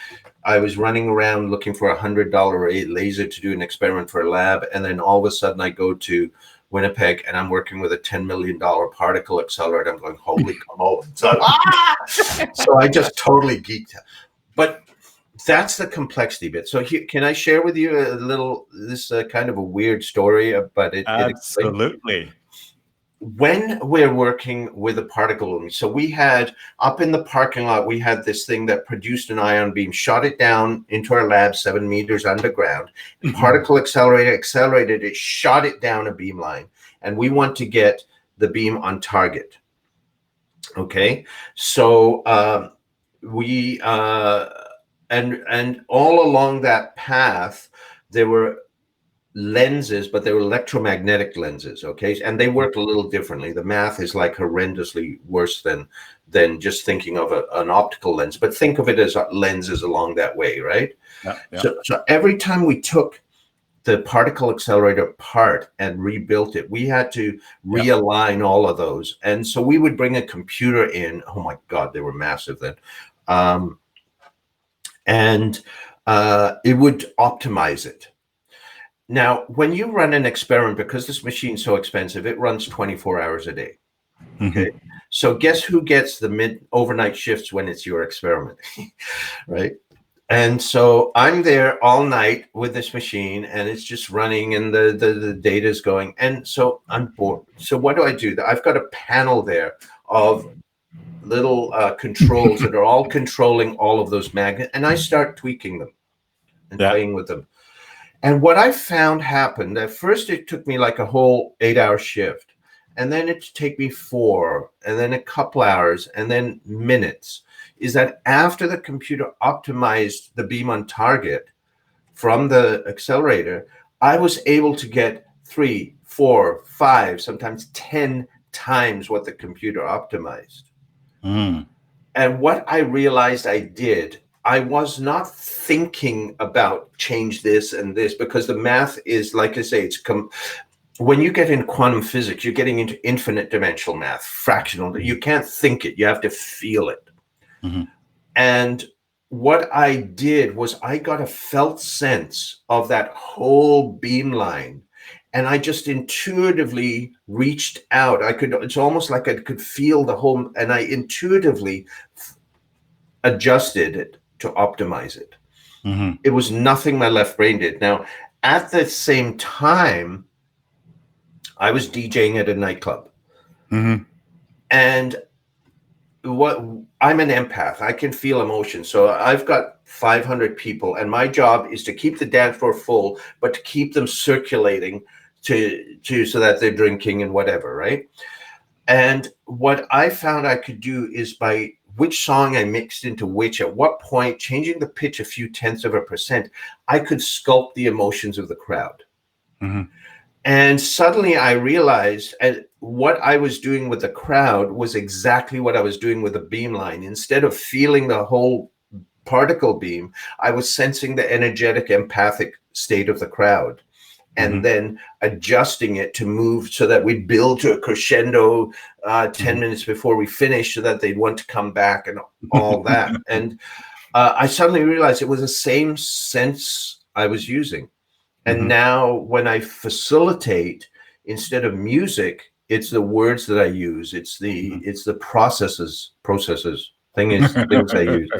I was running around looking for $100 laser to do an experiment for a lab, and then all of a sudden I go to Winnipeg and I'm working with a $10 million particle accelerator. I'm going, holy cow. So I just totally geeked out. But that's the complexity bit. So can I share with you a little, this kind of a weird story, but absolutely. When we're working with a particle, so we had up in the parking lot, we had this thing that produced an ion beam, shot it down into our lab 7 meters underground. Particle accelerator accelerated it, shot it down a beam line, and we want to get the beam on target. Okay, so we and all along that path there were lenses, but they were electromagnetic lenses. Okay, and they work a little differently. The math is like horrendously worse than just thinking of an optical lens, but think of it as lenses along that way, right? Yeah. So every time we took the particle accelerator apart and rebuilt it, we had to realign all of those. And so we would bring a computer in. Oh my God, they were massive then. And it would optimize it. Now, when you run an experiment, because this machine's so expensive, it runs 24 hours a day. Okay. So guess who gets the overnight shifts when it's your experiment, right? And so I'm there all night with this machine, and it's just running, and the data is going. And so I'm bored. So what do? I've got a panel there of little controls that are all controlling all of those magnets, and I start tweaking them and playing with them. And what I found happened, at first it took me like a whole 8-hour shift, and then it'd take me 4, and then a couple hours, and then minutes, is that after the computer optimized the beam on target from the accelerator, I was able to get 3, 4, 5, sometimes 10 times what the computer optimized. And what I realized I did, I was not thinking about change this and this, because the math is, like I say, when you get in quantum physics, you're getting into infinite dimensional math, fractional. You can't think it, you have to feel it. And what I did was I got a felt sense of that whole beam line, and I just intuitively reached out. It's almost like I could feel the whole, and I intuitively adjusted it to optimize it. It was nothing my left brain did. Now, at the same time, I was DJing at a nightclub. And I'm an empath. I can feel emotion. So I've got 500 people, and my job is to keep the dance floor full, but to keep them circulating so that they're drinking and whatever, right? And what I found I could do is, by which song I mixed into which, at what point, changing the pitch a few tenths of a %, I could sculpt the emotions of the crowd. And suddenly I realized what I was doing with the crowd was exactly what I was doing with the beamline. Instead of feeling the whole particle beam, I was sensing the energetic, empathic state of the crowd, and then adjusting it to move so that we'd build to a crescendo 10 minutes before we finish so that they'd want to come back and all that. And I suddenly realized it was the same sense I was using. And now when I facilitate, instead of music, it's the words that I use. It's the processes things I use.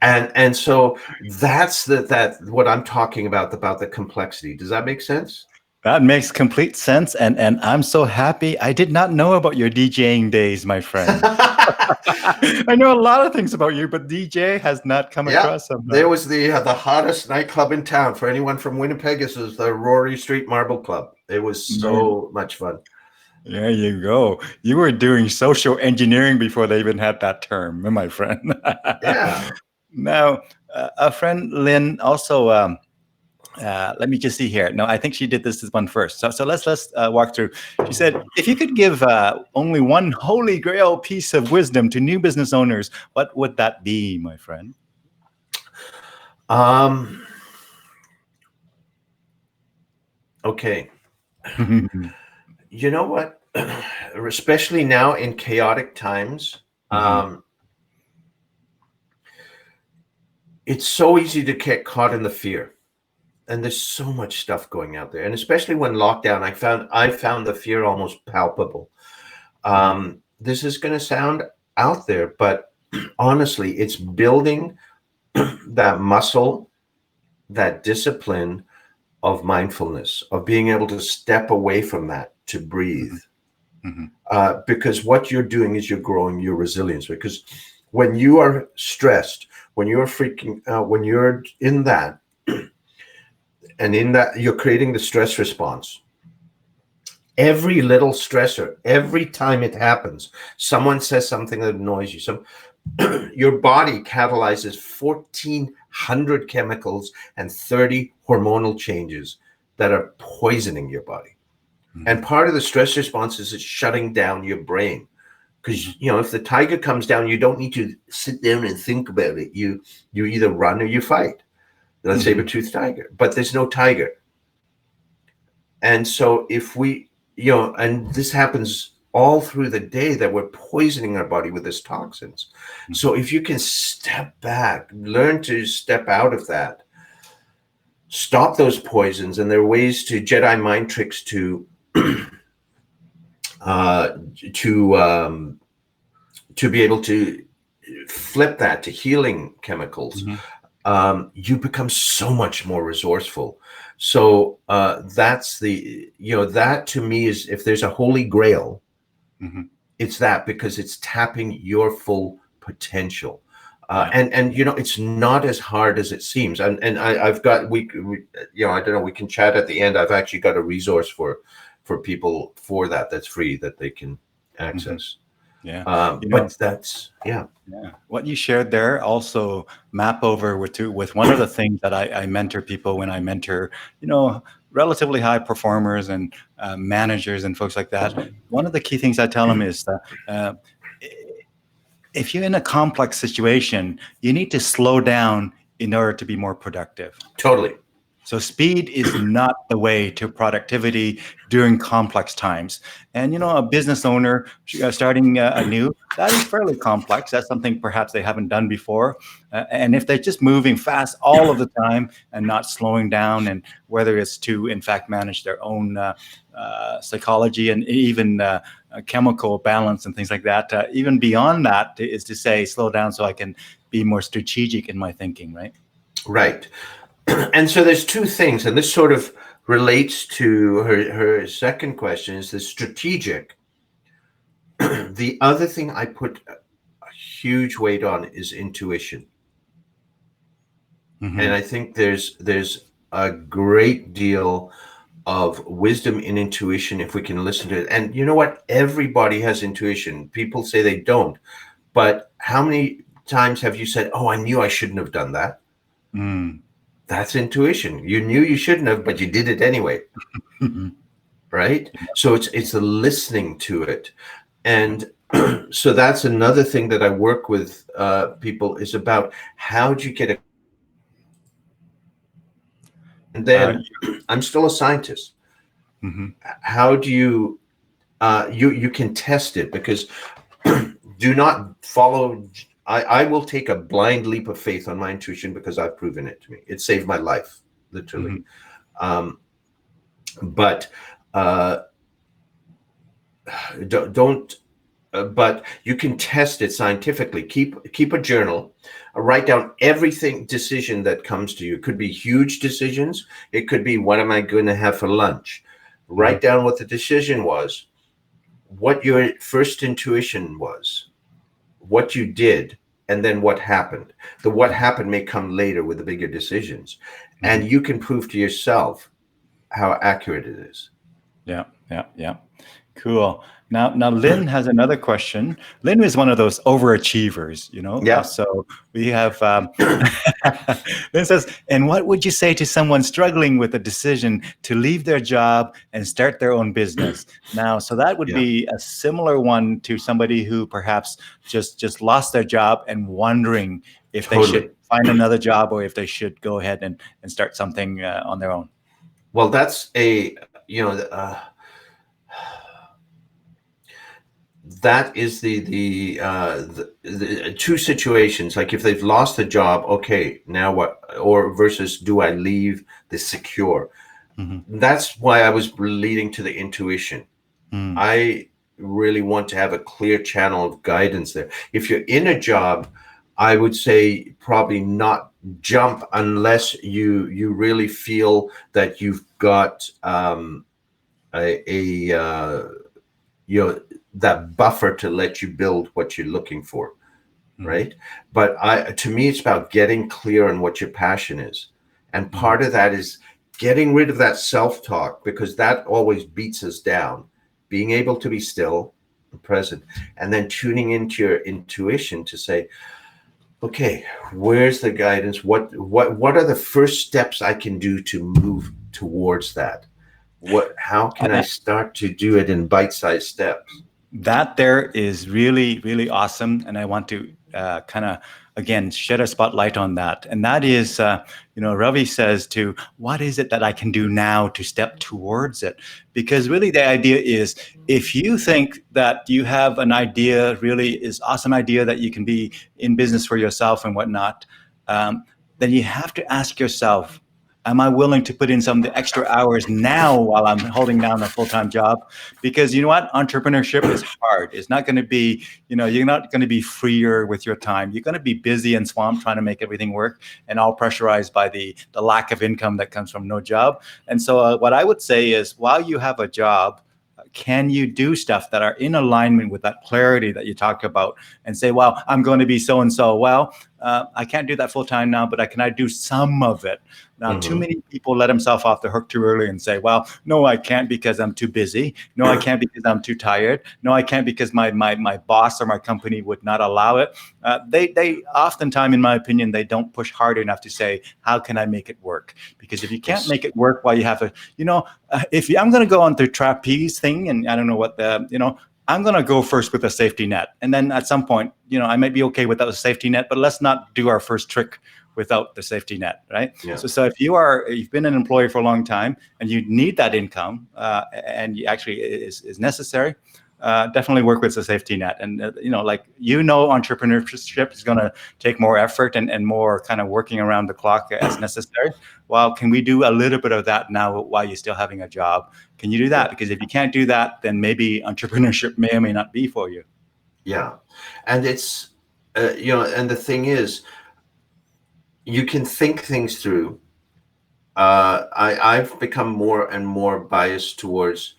And so that's that what I'm talking about the complexity. Does that make sense? That makes complete sense, and I'm so happy. I did not know about your DJing days, my friend. I know a lot of things about you, but DJ has not come Yeah, across them. there was the hottest nightclub in town for anyone from Winnipeg. This was the Rory Street Marble Club. It was so much fun. There you go. You were doing social engineering before they even had that term, my friend. Yeah. Now, a friend, Lynn, also, let me just see here. No, I think she did this one first. So let's walk through. She said, if you could give only one holy grail piece of wisdom to new business owners, what would that be, my friend? Okay. You know what? Especially now in chaotic times, it's so easy to get caught in the fear. And there's so much stuff going out there. And especially when lockdown, I found the fear almost palpable. This is going to sound out there, but honestly, it's building that muscle, that discipline of mindfulness, of being able to step away from that to breathe. Because what you're doing is you're growing your resilience. Because when you are stressed, when you're freaking out, when you're in that, and in that you're creating the stress response, every little stressor, every time it happens, someone says something that annoys you, your body catalyzes 1,400 chemicals and 30 hormonal changes that are poisoning your body. And part of the stress response is it's shutting down your brain. Because, if the tiger comes down, you don't need to sit down and think about it. You either run or you fight. The saber-toothed tiger. But there's no tiger. And so if we, and this happens all through the day, that we're poisoning our body with these toxins. So if you can step back, learn to step out of that, stop those poisons, and there are ways to Jedi mind tricks to be able to flip that to healing chemicals, you become so much more resourceful. So that's that to me is, if there's a holy grail, it's that, because it's tapping your full potential. And it's not as hard as it seems. And I've got, I don't know, we can chat at the end. I've actually got a resource for people for that's free, that they can access. But that's, what you shared there also map over with one of the things that I mentor people when I mentor, relatively high performers and managers and folks like that. One of the key things I tell them is that if you're in a complex situation, you need to slow down in order to be more productive. Totally. So speed is not the way to productivity during complex times. And, a business owner starting anew, that is fairly complex. That's something perhaps they haven't done before. And if they're just moving fast all of the time and not slowing down, and whether it's to, in fact, manage their own psychology and even chemical balance and things like that, even beyond that is to say, slow down so I can be more strategic in my thinking, right? Right. And so there's two things, and this sort of relates to her second question, is the strategic. The other thing I put a huge weight on is intuition. And I think there's a great deal of wisdom in intuition if we can listen to it. And you know what? Everybody has intuition. People say they don't. But how many times have you said, "Oh, I knew I shouldn't have done that"? That's intuition. You knew you shouldn't have, but you did it anyway. right? So it's the listening to it. And so that's another thing that I work with people is about how do you get a, and Uh, then I'm still a scientist. mhm. How do you you can test it, because do not follow. I will take a blind leap of faith on my intuition because I've proven it to me. It saved my life, literally. Mhm. Um, but uh, don't but you can test it scientifically. Keep a journal, write down everything decision that comes to you. It could be huge decisions. It could be, what am I going to have for lunch? Write Mhm. down what the decision was, what your first intuition was, what you did, and then what happened. The what happened may come later with the bigger decisions, Mhm. and you can prove to yourself how accurate it is. Yeah, yeah, yeah. Cool. Now, Lynn has another question. Lynn is one of those overachievers, you know. Yeah, So we have Lynn says, "And what would you say to someone struggling with a decision to leave their job and start their own business?" Now, so that would yeah, be a similar one to somebody who perhaps just lost their job and wondering if they should totally. find another job or if they should go ahead and start something on their own. Well, that's a, that is the two situations. Like if they've lost a job, okay, now what? Or versus, do I leave the secure? Hmm. That's why I was leading to the intuition. Mm. I really want to have a clear channel of guidance there. If you're in a job, I would say probably not jump unless you really feel that you've got a you know, that buffer to let you build what you're looking for, Mm. right? But to me, it's about getting clear on what your passion is, and Mm. part of that is getting rid of that self-talk, because that always beats us down. Being able to be still and present, and then tuning into your intuition to say, okay, where's the guidance? What are the first steps I can do to move towards that? How can I start to do it in bite-sized steps? That there is really, really awesome. And I want to kind of, again, shed a spotlight on that. And that is, Ravi says to, what is it that I can do now to step towards it? Because really the idea is, if you think that you have an idea, really is awesome idea that you can be in business for yourself and whatnot, then you have to ask yourself, am I willing to put in some of the extra hours now while I'm holding down a full-time job? Because you know what? Entrepreneurship is hard. It's not going to be, you're not going to be freer with your time. You're going to be busy and swamped trying to make everything work and all pressurized by the lack of income that comes from no job. And so what I would say is, while you have a job, can you do stuff that are in alignment with that clarity that you talk about and say, well, I'm going to be so and so. Well, I can't do that full time now, but can I do some of it? Now, too Mm-hmm. many people let themselves off the hook too early and say, well, no, I can't because I'm too busy. No, I can't because I'm too tired. No, I can't because my boss or my company would not allow it. They oftentimes, in my opinion, they don't push hard enough to say, how can I make it work? Because if you can't Yes. make it work while you have a, if I'm going to go on the trapeze thing, and I don't know what I'm going to go first with a safety net. And then at some point, I might be okay without a safety net, but let's not do our first trick without the safety net, right? Yeah. So if you've been an employee for a long time and you need that income, and you actually is necessary, definitely work with the safety net. And entrepreneurship is going to take more effort and more kind of working around the clock as necessary. Well, can we do a little bit of that now while you're still having a job? Can you do that? Yeah. Because if you can't do that, then maybe entrepreneurship may or may not be for you. Yeah. And it's, and the thing is, you can think things through. I've become more and more biased towards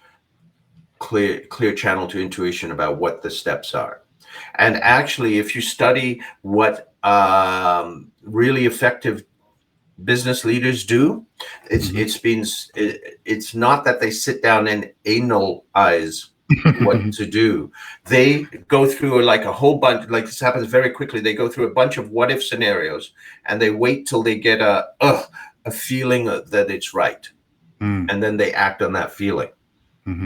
clear channel to intuition about what the steps are. And actually, if you study what really effective business leaders do, Mhm. it's not that they sit down and analyze what to do. They go through like a whole bunch, like this happens very quickly. They go through a bunch of what if scenarios, and they wait till they get a feeling that it's right, Mm. and then they act on that feeling.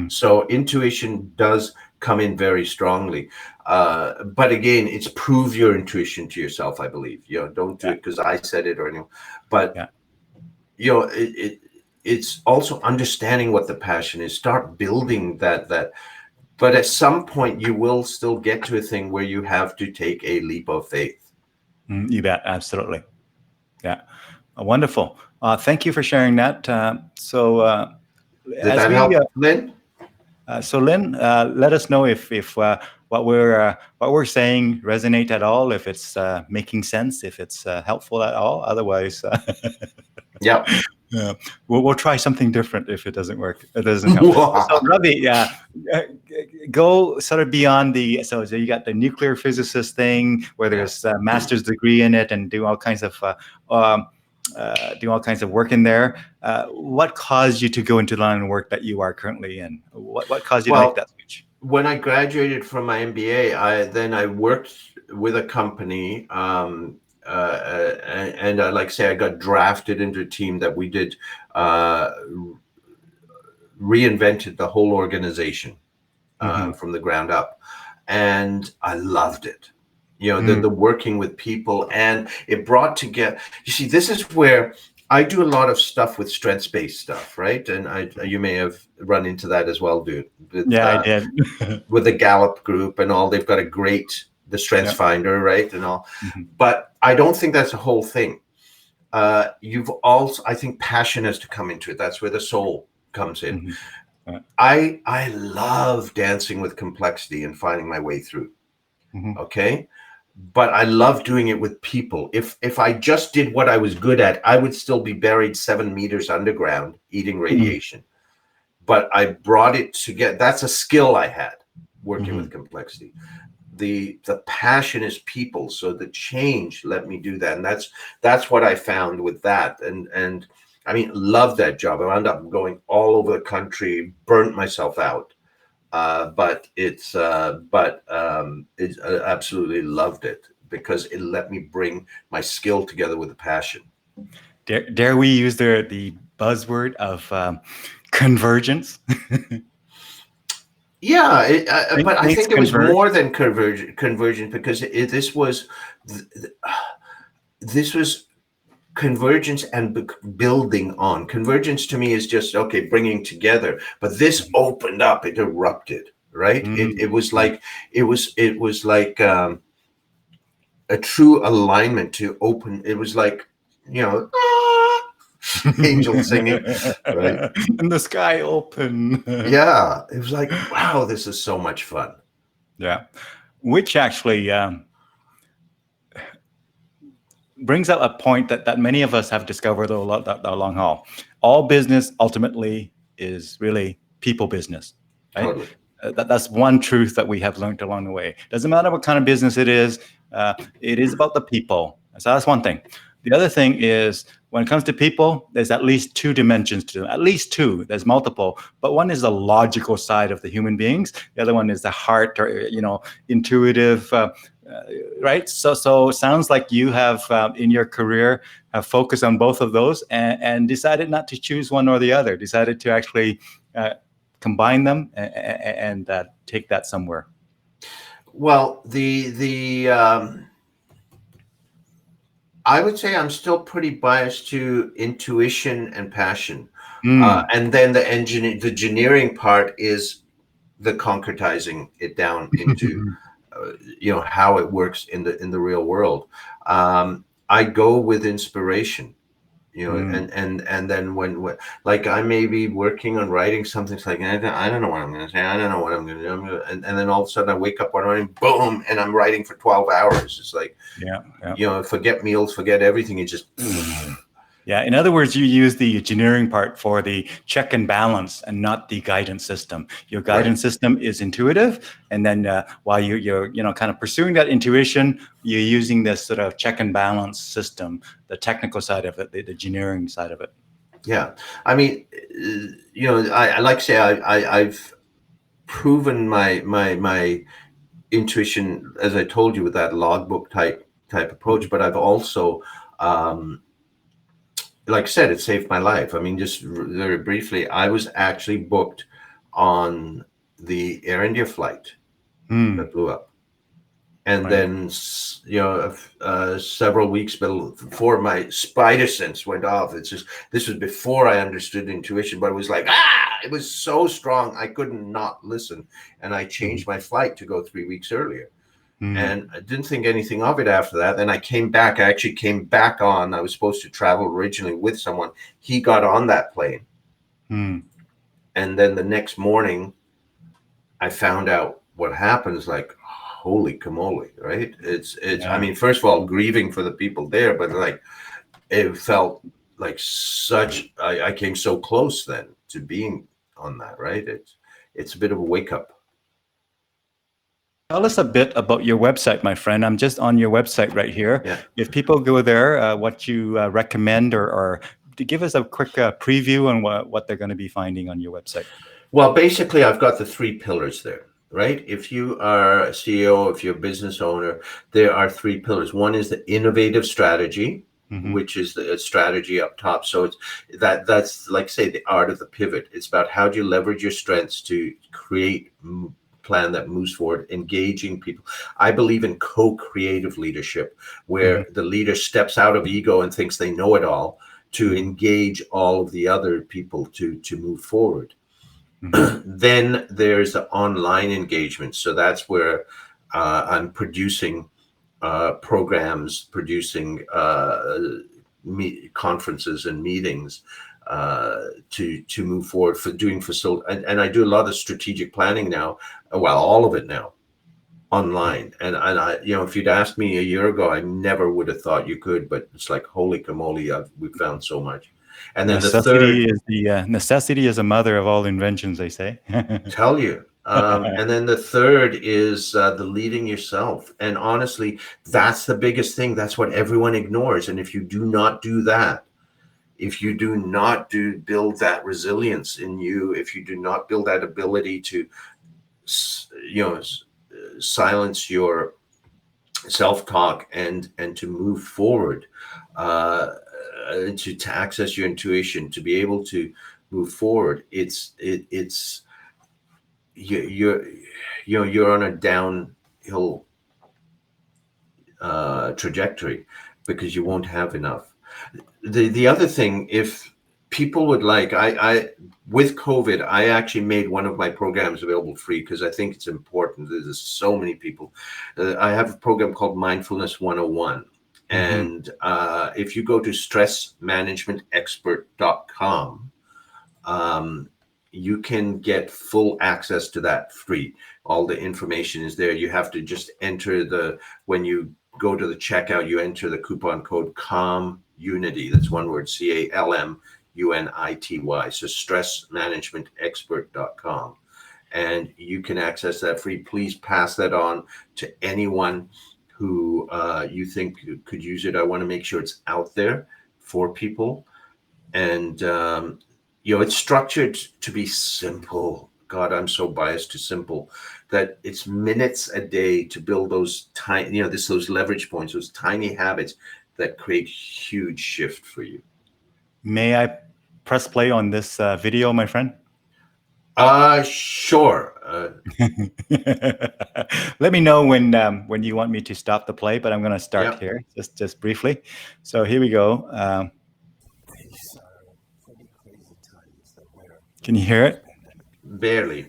So intuition does come in very strongly. But again, it's prove your intuition to yourself, I believe. Don't do Yeah. it because I said it or anything. But Yeah. it's also understanding what the passion is. Start building that. But at some point, you will still get to a thing where you have to take a leap of faith. You bet. Absolutely. Yeah. Wonderful. Thank you for sharing that. Did As that we help, Lynn? So Lynn, let us know if what we're saying resonate at all, if it's making sense, if it's helpful at all. Otherwise, Yeah. we'll try something different if it doesn't work. It doesn't help. So Ravi, yeah, go sort of beyond the. So you got the nuclear physicist thing where there's a master's degree in it and do all kinds of. Do all kinds of work in there. What caused you to go into the line of work that you are currently in? What caused you to make that switch? When I graduated from my MBA, I worked with a company, and like I say, I got drafted into a team that we did reinvented the whole organization from the ground up, and I loved it. The working with people, and it brought together. You see, this is where I do a lot of stuff with strengths-based stuff, right? And you may have run into that as well, dude. I did. With the Gallup group and all, they've got the Strengths Finder, right, and all. But I don't think that's the whole thing. I think passion has to come into it. That's where the soul comes in. I love dancing with complexity and finding my way through. Okay. But I love doing it with people. If I just did what I was good at, I would still be buried 7 meters underground eating radiation. But I brought it together. That's a skill I had working with complexity. The passion is people. So the change let me do that. And that's what I found with that. And I mean, love that job. I wound up going all over the country, burnt myself out. But absolutely loved it because it let me bring my skill together with the passion. Dare we use the buzzword of convergence? Yeah, but I think it was more than convergence because this was convergence and building on. Convergence to me is just bringing together, but this opened up, it erupted, right? It was like a true alignment to open. It was like angel singing, right? And the sky open. Yeah, it was like, wow, this is so much fun. Yeah, which actually brings up a point that many of us have discovered the long haul. All business ultimately is really people business, right? Totally. That's one truth that we have learned along the way. Doesn't matter what kind of business it is about the people. So that's one thing. The other thing is when it comes to people, there's at least two dimensions to them. At least two. There's multiple, but one is the logical side of the human beings. The other one is the heart, or intuitive. Right. So sounds like you have in your career have focused on both of those and decided not to choose one or the other. Decided to actually combine them and take that somewhere. Well, I would say I'm still pretty biased to intuition and passion. And then the engineering part is the concretizing it down into, how it works in the real world. I go with inspiration, and then when like I may be working on writing something, it's like, I don't know what I'm going to say. I don't know what I'm going to do. And then all of a sudden I wake up one morning, boom, and I'm writing for 12 hours. It's like, forget meals, forget everything. It just, yeah. In other words, you use the engineering part for the check and balance and not the guidance system. Your guidance system is intuitive. And then while you're kind of pursuing that intuition, you're using this sort of check and balance system, the technical side of it, the engineering side of it. Yeah. I mean, I like to say I've proven my intuition, as I told you, with that logbook type approach, but I've also, like I said, it saved my life. I mean, just very briefly, I was actually booked on the Air India flight Mm. that blew up. And Right. then, several weeks before my spider sense went off. This was before I understood intuition, but it was like, it was so strong I couldn't not listen. And I Mhm. changed my flight to go 3 weeks earlier. Mm. And I didn't think anything of it after that. Then I came back. I actually came back on. I was supposed to travel originally with someone. He got on that plane. Mm. And then the next morning, I found out what happens. Like, holy camole, right? I Yeah. mean, first of all, grieving for the people there, but like, it felt like I came so close then to being on that, right? It's a bit of a wake up. Tell us a bit about your website, my friend. I'm just on your website right here. Yeah. If people go there, what you recommend, or to give us a quick preview on what they're going to be finding on your website. Well, basically, I've got the three pillars there, right? If you are a CEO, if you're a business owner, there are three pillars. One is the innovative strategy, Mm-hmm. which is the strategy up top. So it's that's like, say, the art of the pivot. It's about how do you leverage your strengths to create plan that moves forward, engaging people. I believe in co-creative leadership, Mm-hmm. where the leader steps out of ego and thinks they know it all to Mm-hmm. engage all of the other people to move forward. Mm-hmm. Then there's the online engagement. So that's where I'm producing programs, producing conferences and meetings to move forward for doing and I do a lot of strategic planning now. Well, all of it now online. And I, if you'd asked me a year ago, I never would have thought you could. But it's like, holy camole, we've found so much. And then the third, Necessity is a mother of all inventions, they say. tell you. And then the third is the leading yourself. And honestly, that's the biggest thing. That's what everyone ignores. And if you do not do that, if you do not build that resilience in you, if you do not build that ability to, silence your self-talk and to move forward, uh, to access your intuition, to be able to move forward, it's you're you're on a downhill trajectory because you won't have enough. The other thing, if people would like, I with COVID, I actually made one of my programs available free because I think it's important. There's so many people. I have a program called Mindfulness 101. Mm-hmm. And if you go to stressmanagementexpert.com, you can get full access to that free. All the information is there. You have to just enter when you go to the checkout, you enter the coupon code CALM Unity. That's one word, CALMUNITY. So stressmanagementexpert.com. And you can access that free. Please pass that on to anyone who you think could use it. I want to make sure it's out there for people. And it's structured to be simple. God, I'm so biased to simple that it's minutes a day to build those tiny, those leverage points, those tiny habits that create huge shift for you. May I press play on this video, my friend? Sure. Let me know when you want me to stop the play, but I'm going to start Yeah. here just briefly. So here we go. Can you hear it? Barely.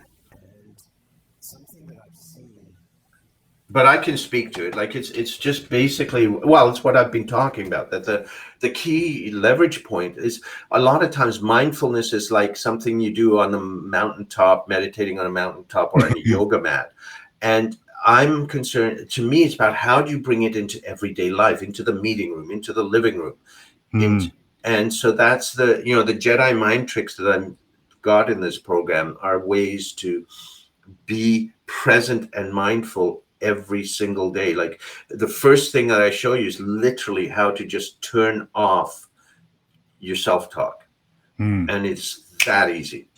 But I can speak to it. Like it's just basically, well, it's what I've been talking about. That the key leverage point is, a lot of times mindfulness is like something you do on a mountaintop, meditating on a mountaintop or on a yoga mat. And I'm concerned, to me, it's about how do you bring it into everyday life, into the meeting room, into the living room. And so that's the Jedi mind tricks that I've got in this program are ways to be present and mindful every single day. Like, the first thing that I show you is literally how to just turn off your self-talk. And it's that easy.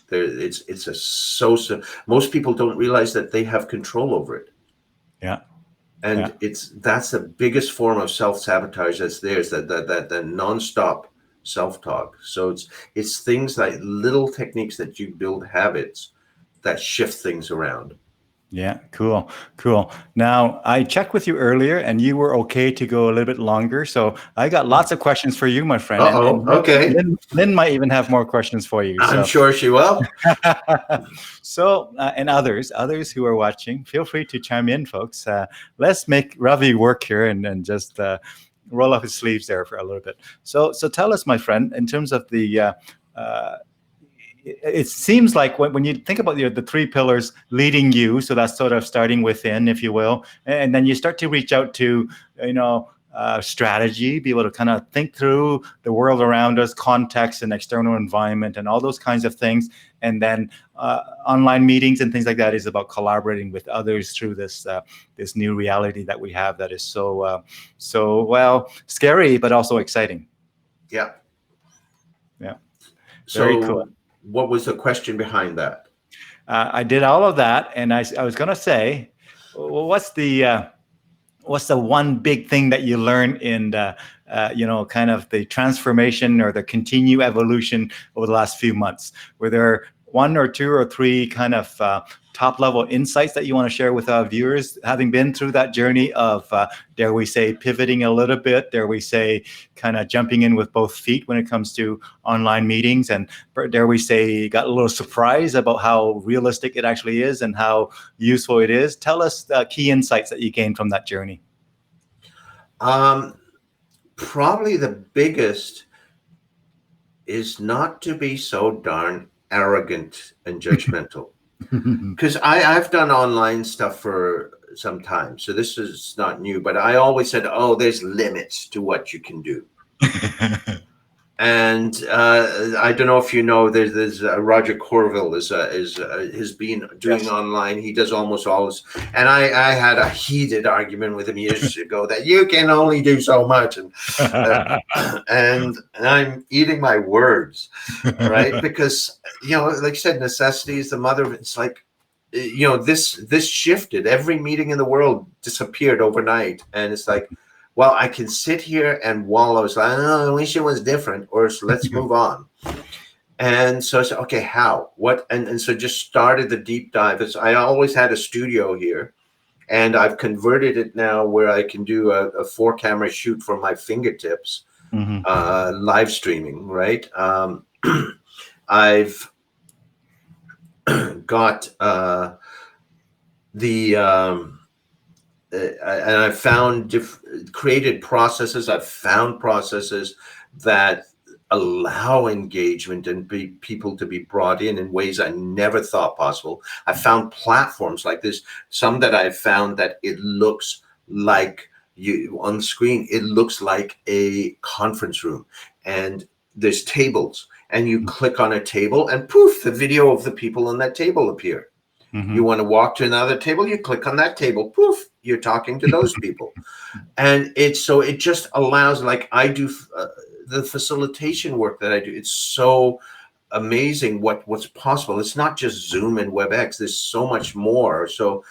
Most people don't realize that they have control over it. Yeah. And that's the biggest form of self-sabotage that's there, is that nonstop self-talk. So it's things like little techniques that you build habits shift things around. Yeah, cool. Now, I checked with you earlier, and you were okay to go a little bit longer. So I got lots of questions for you, my friend, Uh-oh. and Okay. Lynn might even have more questions for you. I'm So, sure she will. and others who are watching, feel free to chime in, folks. Let's make Ravi work here and just roll up his sleeves there for a little bit. So tell us, my friend, in terms of the it seems like when you think about the three pillars leading you, so that's sort of starting within, if you will, and then you start to reach out to, strategy, be able to kind of think through the world around us, context and external environment and all those kinds of things. And then online meetings and things like that is about collaborating with others through this new reality that we have that is so scary, but also exciting. Yeah. Very cool. What was the question behind that? I did all of that, and I was going to say, well, what's the one big thing that you learned in kind of the transformation or the continued evolution over the last few months? Were there one or two or three kind of top level insights that you want to share with our viewers, having been through that journey of, dare we say, pivoting a little bit, dare we say, kind of jumping in with both feet when it comes to online meetings, and dare we say, got a little surprise about how realistic it actually is and how useful it is? Tell us the key insights that you gained from that journey. Probably the biggest is not to be so darn arrogant and judgmental. Because I've done online stuff for some time, so this is not new, but I always said, oh, there's limits to what you can do. And I don't know if you know, there's Roger Corville has been doing online. He does almost always, and I had a heated argument with him years ago that you can only do so much, and and I'm eating my words, right? Because like I said, necessity is the mother of it. It's like this shifted. Every meeting in the world disappeared overnight, and it's like, well, I can sit here and wallow. It's like, oh, I wish it was different, or let's move on. And so I said, okay, how? What? And so just started the deep dive. I always had a studio here, and I've converted it now where I can do a 4-camera shoot from my fingertips, live streaming, right? I've got and I've found created processes. I've found processes that allow engagement and people to be brought in ways I never thought possible. I found platforms like this, some that I've found that it looks like you on screen, it looks like a conference room, and there's tables, and you click on a table and poof, the video of the people on that table appear. You want to walk to another table, you click on that table, poof, you're talking to those people. And it just allows, like I do the facilitation work that I do, it's so amazing what's possible. It's not just Zoom and WebEx, there's so much more. So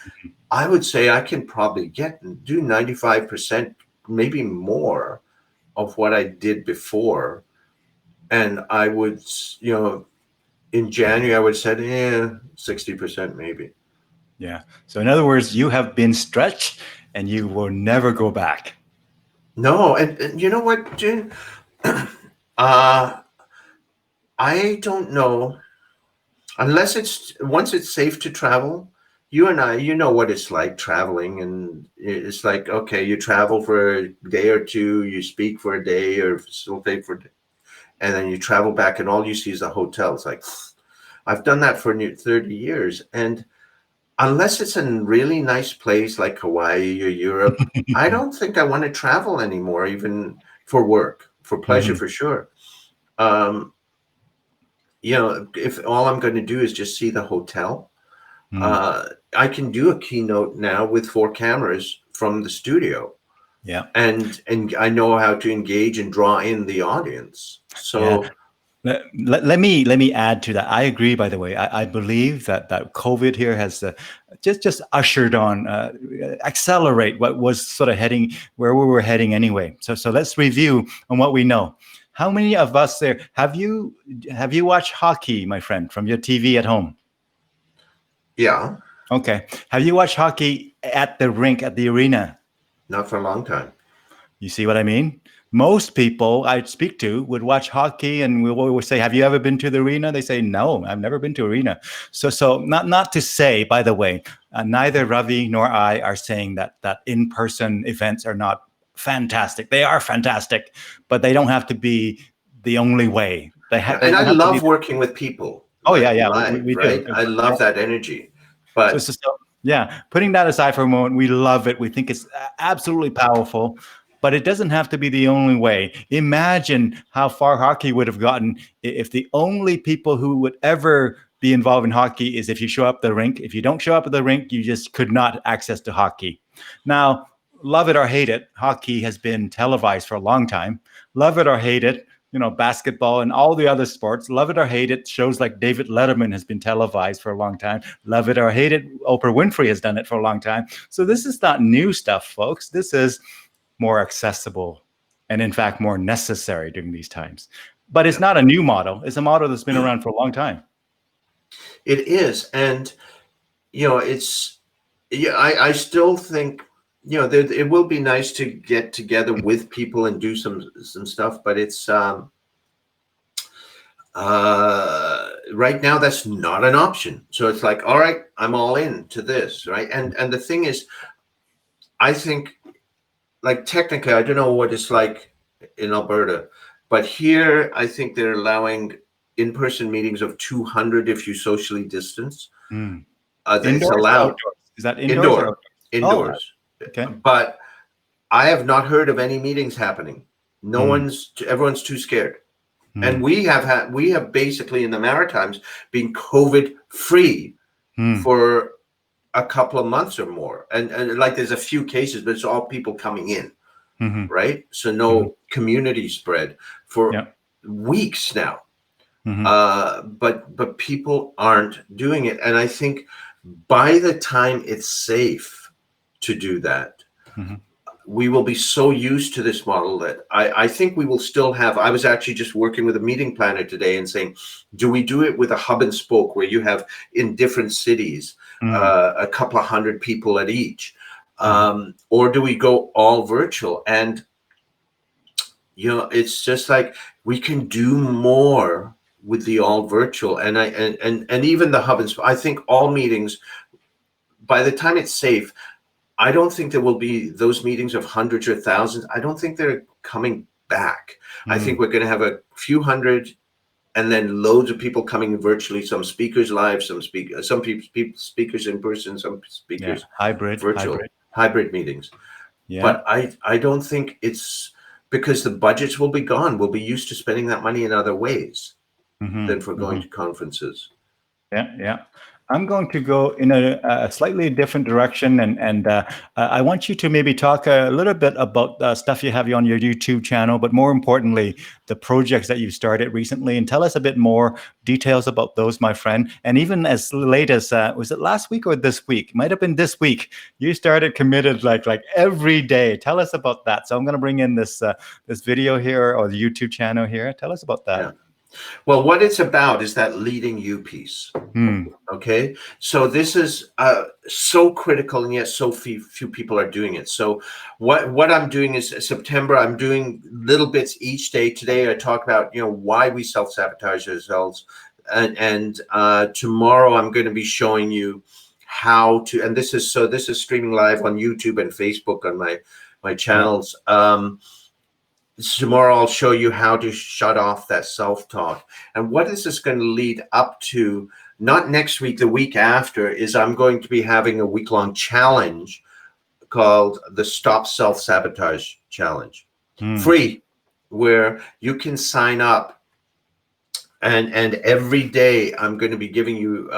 I would say I can probably do 95%, maybe more of what I did before. And I would, in January, I would say, 60% maybe. Yeah. So in other words, you have been stretched and you will never go back. No. And you know what, Jin? I don't know. Unless once it's safe to travel, you and I, you know what it's like traveling. And it's like, okay, you travel for a day or two, you speak for a day or facilitate for a day, and then you travel back and all you see is a hotel. It's like, I've done that for 30 years. And unless it's a really nice place like Hawaii or Europe, I don't think I want to travel anymore, even for work, for pleasure, for sure. If all I'm going to do is just see the hotel, I can do a keynote now with 4 cameras from the studio. Yeah. And I know how to engage and draw in the audience. So yeah. Let me add to that. I agree, by the way. I believe that COVID here has just ushered on, accelerate what was sort of heading where we were heading anyway. So let's review on what we know. How many of us there have you watched hockey, my friend, from your TV at home? Yeah, Okay. Have you watched hockey at the rink, at the arena? not for a long time. You see what I mean? Most people I speak to would watch hockey, and we would say, "Have you ever been to the arena?" They say, "No, I've never been to arena." So not to say, by the way, neither Ravi nor I are saying that in-person events are not fantastic. They are fantastic, but they don't have to be the only way. Yeah, They and I don't have to be. love working with people, Oh yeah, like yeah, live, we do. right? I love that energy. So, But so, so, yeah, putting that aside for a moment, we love it. We think it's absolutely powerful, but it doesn't have to be the only way. Imagine how far hockey would have gotten if the only people who would ever be involved in hockey is if you show up at the rink. If you don't show up at the rink, you just could not access to hockey. Now, love it or hate it, hockey has been televised for a long time. Love it or hate it, basketball and all the other sports, love it or hate it, shows like David Letterman has been televised for a long time. Love it or hate it, Oprah Winfrey has done it for a long time. So this is not new stuff, folks. This is more accessible and, in fact, more necessary during these times. But it's not a new model. It's a model that's been around for a long time. it is, and it's I still think it will be nice to get together with people and do some stuff, but it's right now that's not an option. So it's like, all right, I'm all in to this, right? And the thing is, I think, like, technically, I don't know what it's like in Alberta, but here I think they're allowing in-person meetings of 200 if you socially distance. It's Indoors or allowed. outdoors? Is that indoors or outdoors? Indoors. Okay. But I have not heard of any meetings happening. Everyone's too scared. And we have basically in the Maritimes been COVID free for a couple of months or more. And like there's a few cases, but it's all people coming in. Right? So no community spread for weeks now. But people aren't doing it. And I think by the time it's safe to do that, we will be so used to this model that I think we will still have. I was actually just working with a meeting planner today and saying, do we do it with a hub and spoke where you have in different cities a couple of hundred people at each? Or do we go all virtual? And, it's just like we can do more with the all virtual. And even the hub and spoke, I think all meetings, by the time it's safe, I don't think there will be those meetings of hundreds or thousands. I don't think they're coming back. I think we're going to have a few hundred and then loads of people coming virtually, some speakers live, some speakers in person, some speakers virtual, hybrid meetings. Yeah. But I don't think it's because the budgets will be gone. We'll be used to spending that money in other ways than for going to conferences. Yeah. I'm going to go in a slightly different direction, and I want you to maybe talk a little bit about stuff you have on your YouTube channel, but more importantly, the projects that you've started recently, and tell us a bit more details about those, my friend. And even as late as was it last week or this week? It might have been this week. You started committed like every day. Tell us about that. So I'm going to bring in this video here, or the YouTube channel here. Tell us about that. Yeah. Well, what it's about is that leading you piece. Okay, so this is so critical, and yet so few people are doing it. So what I'm doing is September, I'm doing little bits each day. Today I talk about why we self-sabotage ourselves, and tomorrow I'm going to be showing you how to. And this is streaming live on YouTube and Facebook on my channels. Tomorrow I'll show you how to shut off that self-talk. And what is this going to lead up to? Not next week, the week after, is I'm going to be having a week-long challenge called the Stop Self-Sabotage Challenge. Free, where you can sign up. And every day I'm going to be giving you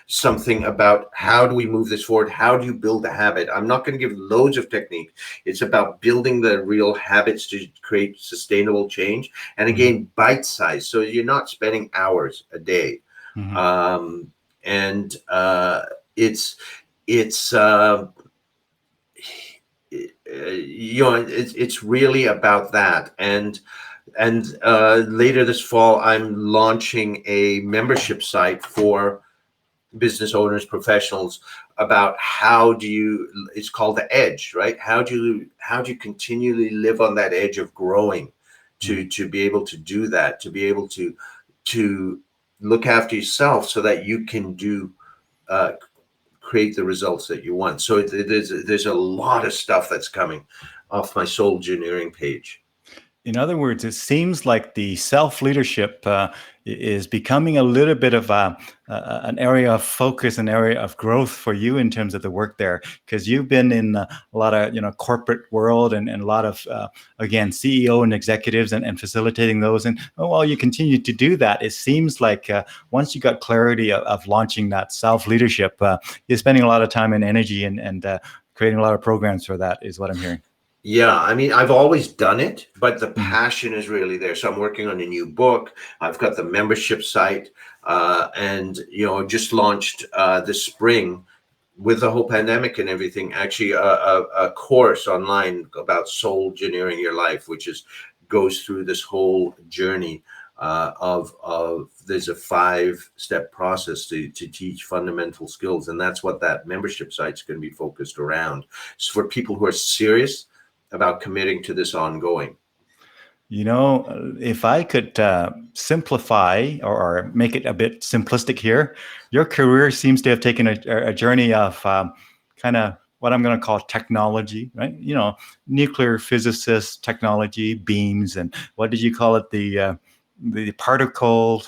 something about how do we move this forward? How do you build a habit? I'm not going to give loads of technique. It's about building the real habits to create sustainable change. And again, bite size. So you're not spending hours a day. It's really about that. And later this fall, I'm launching a membership site for business owners, professionals, about how do you, it's called the edge, right? How do you continually live on that edge of growing to be able to do that, to be able to look after yourself so that you can create the results that you want. So there's a lot of stuff that's coming off my soul engineering page. In other words, it seems like the self-leadership is becoming a little bit of an area of focus, an area of growth for you in terms of the work there, because you've been in a lot of corporate world and a lot of again CEO and executives and facilitating those. And while you continue to do that, it seems like once you got clarity of launching that self-leadership, you're spending a lot of time and energy and creating a lot of programs for that, is what I'm hearing. Yeah, I mean, I've always done it, but the passion is really there. So I'm working on a new book. I've got the membership site, and just launched this spring with the whole pandemic and everything. Actually, a course online about soul engineering your life, which goes through this whole journey of there's a 5-step process to teach fundamental skills, and that's what that membership site's going to be focused around. So for people who are serious about committing to this ongoing. If I could simplify or make it a bit simplistic here, your career seems to have taken a journey of kind of what I'm going to call technology, right? Nuclear physicist technology, beams, and what did you call it? The particle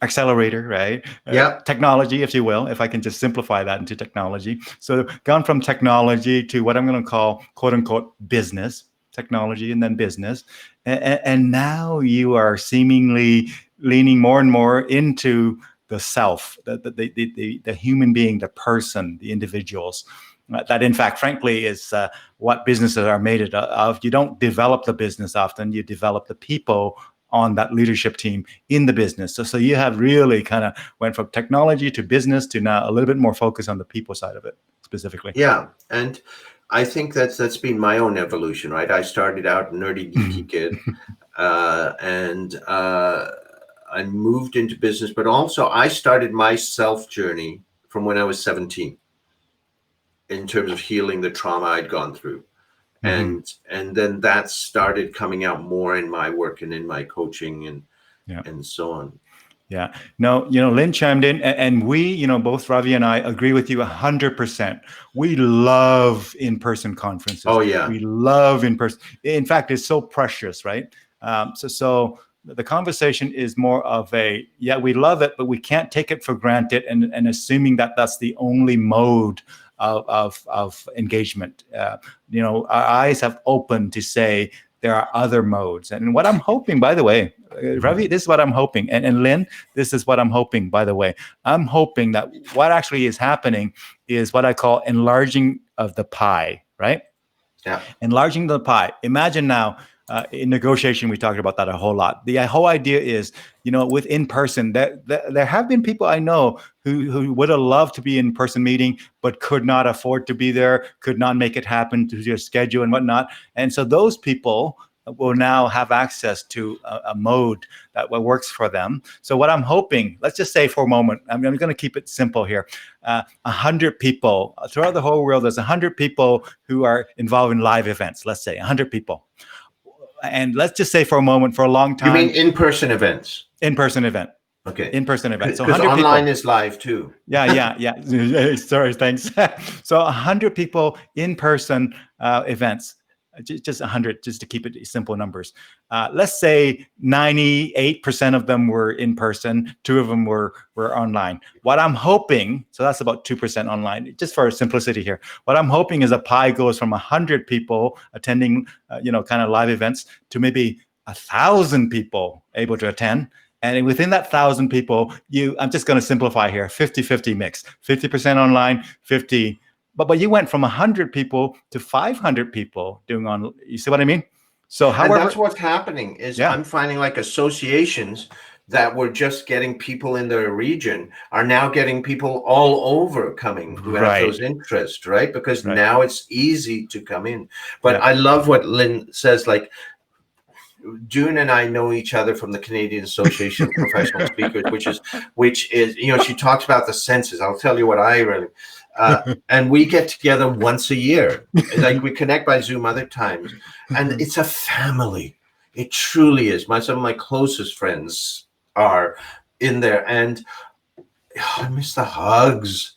accelerator, right? Yeah. Technology, if you will, if I can just simplify that into technology. So gone from technology to what I'm going to call, quote unquote, business, technology and then business. And now you are seemingly leaning more and more into the self, the human being, the person, the individuals. That, in fact, frankly, is what businesses are made of. You don't develop the business often, you develop the people on that leadership team in the business. So you have really kind of went from technology to business to now a little bit more focus on the people side of it specifically. Yeah. And I think that's been my own evolution, right? I started out nerdy, geeky kid, and I moved into business, but also I started my self journey from when I was 17 in terms of healing the trauma I'd gone through. And then that started coming out more in my work and in my coaching and so on. Yeah. No, Lynn chimed in, and we, both Ravi and I agree with you 100%. We love in-person conferences. Oh, yeah. We love in-person. In fact, it's so precious, right? So the conversation is more of we love it, but we can't take it for granted and assuming that that's the only mode of engagement. Our eyes have opened to say there are other modes. And what I'm hoping, by the way, Ravi, this is what I'm hoping. And Lynn, this is what I'm hoping, by the way. I'm hoping that what actually is happening is what I call enlarging of the pie, right? Yeah. Enlarging the pie. Imagine now, in negotiation, we talked about that a whole lot. The whole idea is, with in-person, there have been people I know who would have loved to be in-person meeting, but could not afford to be there, could not make it happen to their schedule and whatnot. And so those people will now have access to a mode that works for them. So what I'm hoping, let's just say for a moment, I'm going to keep it simple here. 100 people throughout the whole world, there's 100 people who are involved in live events, let's say 100 people. And let's just say for a moment, for a long time. You mean in-person events? In-person event. Okay. In-person event. So because online is live too. Yeah. Sorry, thanks. So 100 people in-person events. Just 100, just to keep it simple numbers. Let's say 98% of them were in person, 2 of them were online. What I'm hoping, so that's about 2% online, just for simplicity here. What I'm hoping is a pie goes from 100 people attending, kind of live events to maybe 1,000 people able to attend. And within that 1,000 people, I'm just going to simplify here, 50-50 mix, 50% online, 50. But you went from 100 people to 500 people doing on. You see what I mean? So however, and that's what's happening is I'm finding like associations that were just getting people in their region are now getting people all over coming who have those interests, right? Because now it's easy to come in. But I love what Lynn says, like Dune and I know each other from the Canadian Association of Professional Speakers, which is, she talks about the senses. I'll tell you what I really, and we get together once a year. Like, we connect by Zoom other times, and it's a family. It truly is. Some of my closest friends are in there, and I miss the hugs.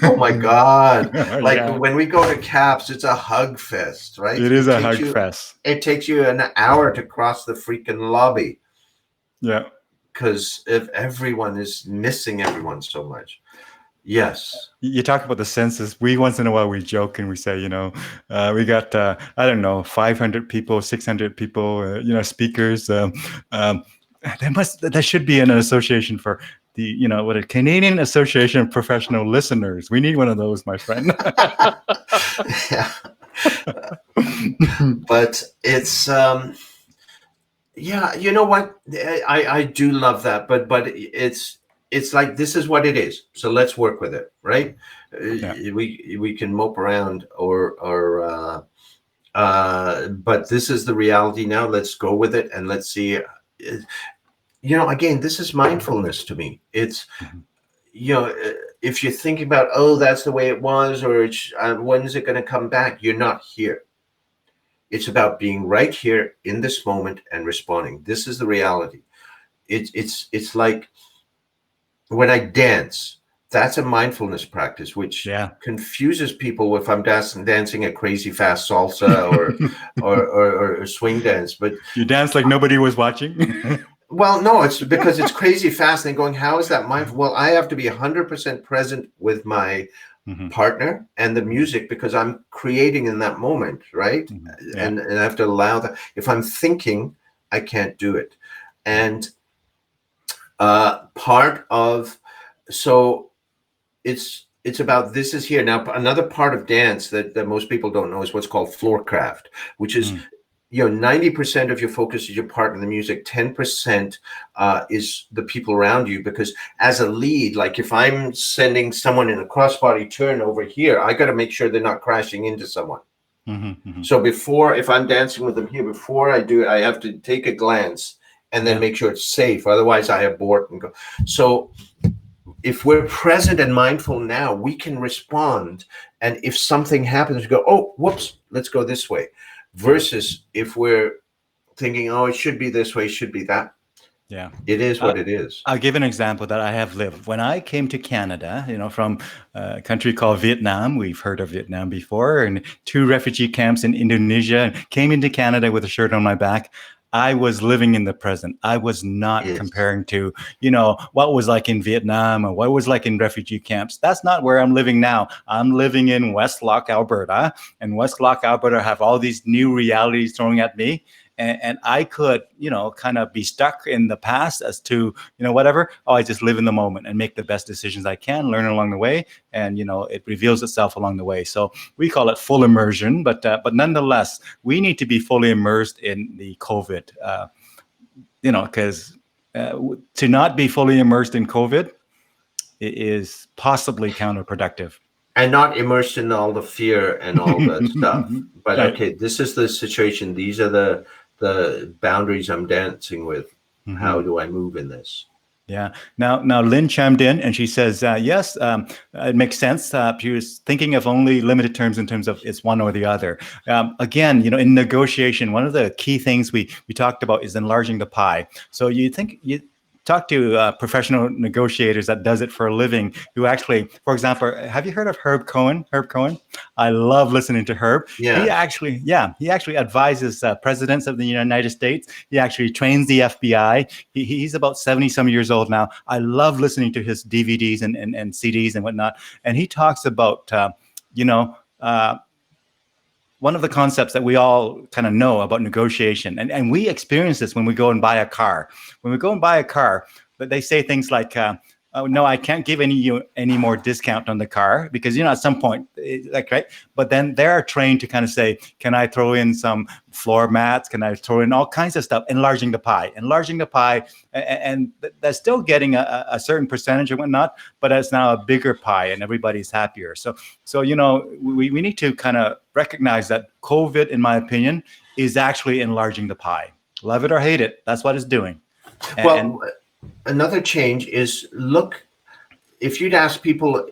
Oh my God. Like, when we go to CAPS, it's a hug fest, right? It is a hug fest. It takes you an hour to cross the freaking lobby. Yeah. Because if everyone is missing everyone so much. Yes. You talk about the senses. We once in a while we joke and we say, we got I don't know, 500 people, 600 people, speakers. There should be an association for the a Canadian Association of Professional Listeners. We need one of those, my friend. Yeah. But it's you know what? I do love that, but it's like, this is what it is. So let's work with it, right? Yeah. We can mope around or but this is the reality now. Let's go with it and let's see. Again, this is mindfulness to me. It's, if you're thinking about, oh, that's the way it was, or it's, when is it going to come back? You're not here. It's about being right here in this moment and responding. This is the reality. It's like when I dance, that's a mindfulness practice, which confuses people if I'm dancing a crazy fast salsa or swing dance. But you dance like nobody was watching. Well, no, it's because it's crazy fast and going, how is that mindful? Well, I have to be 100% present with my partner and the music because I'm creating in that moment, right? Yeah. And I have to allow that. If I'm thinking, I can't do it. And so it's about, this is here. Now, another part of dance that most people don't know is what's called floor craft, which is 90% of your focus is your part in the music, 10% is the people around you. Because as a lead, like if I'm sending someone in a crossbody turn over here, I got to make sure they're not crashing into someone. So if I'm dancing with them here, before I do it, I have to take a glance and then make sure it's safe. Otherwise, I abort and go. So if we're present and mindful now, we can respond. And if something happens, we go, oh, whoops, let's go this way. Versus if we're thinking, oh, it should be this way, it should be that. Yeah, it is what it is. I'll give an example that I have lived. When I came to Canada, from a country called Vietnam, we've heard of Vietnam before, and 2 refugee camps in Indonesia, and came into Canada with a shirt on my back. I was living in the present. I was not comparing to, what was like in Vietnam or what was like in refugee camps. That's not where I'm living now. I'm living in Westlock, Alberta, and Westlock, Alberta have all these new realities thrown at me. And I could, kind of be stuck in the past as to, whatever. Oh, I just live in the moment and make the best decisions I can, learn along the way. And, it reveals itself along the way. So we call it full immersion. But nonetheless, we need to be fully immersed in the COVID, because to not be fully immersed in COVID is possibly counterproductive. And not immersed in all the fear and all that stuff. But okay, this is the situation. These are the boundaries I'm dancing with. How do I move in this? Yeah. Now Lynn chimed in and she says, yes, it makes sense. She was thinking of only limited terms in terms of it's one or the other. Again, in negotiation, one of the key things we talked about is enlarging the pie. So you talk to professional negotiators that does it for a living who actually, for example, have you heard of Herb Cohen? I love listening to Herb. Yeah. He actually advises presidents of the United States. He actually trains the FBI. He's about 70 some years old now. I love listening to his DVDs and CDs and whatnot. And he talks about, one of the concepts that we all kind of know about negotiation, and we experience this when we go and buy a car. When we go and buy a car, but they say things like, oh, no, I can't give any more discount on the car because, at some point, right? But then they're trained to kind of say, can I throw in some floor mats? Can I throw in all kinds of stuff? Enlarging the pie, and they're still getting a certain percentage and whatnot, but it's now a bigger pie and everybody's happier. So we need to kind of recognize that COVID, in my opinion, is actually enlarging the pie. Love it or hate it, that's what it's doing. Well, another change is, look, if you'd ask people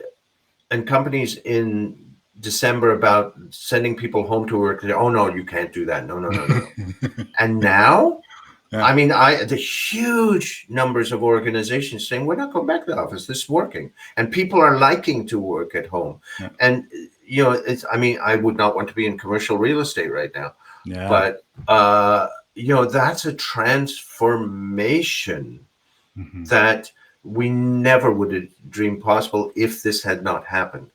and companies in December about sending people home to work, oh no, you can't do that. No. And now, Yeah. I mean, the huge numbers of organizations saying we're not going back to the office. This is working, and people are liking to work at home. Yeah. And it's. I mean, I would not want to be in commercial real estate right now, Yeah. but that's a transformation that we never would have dreamed possible if this had not happened.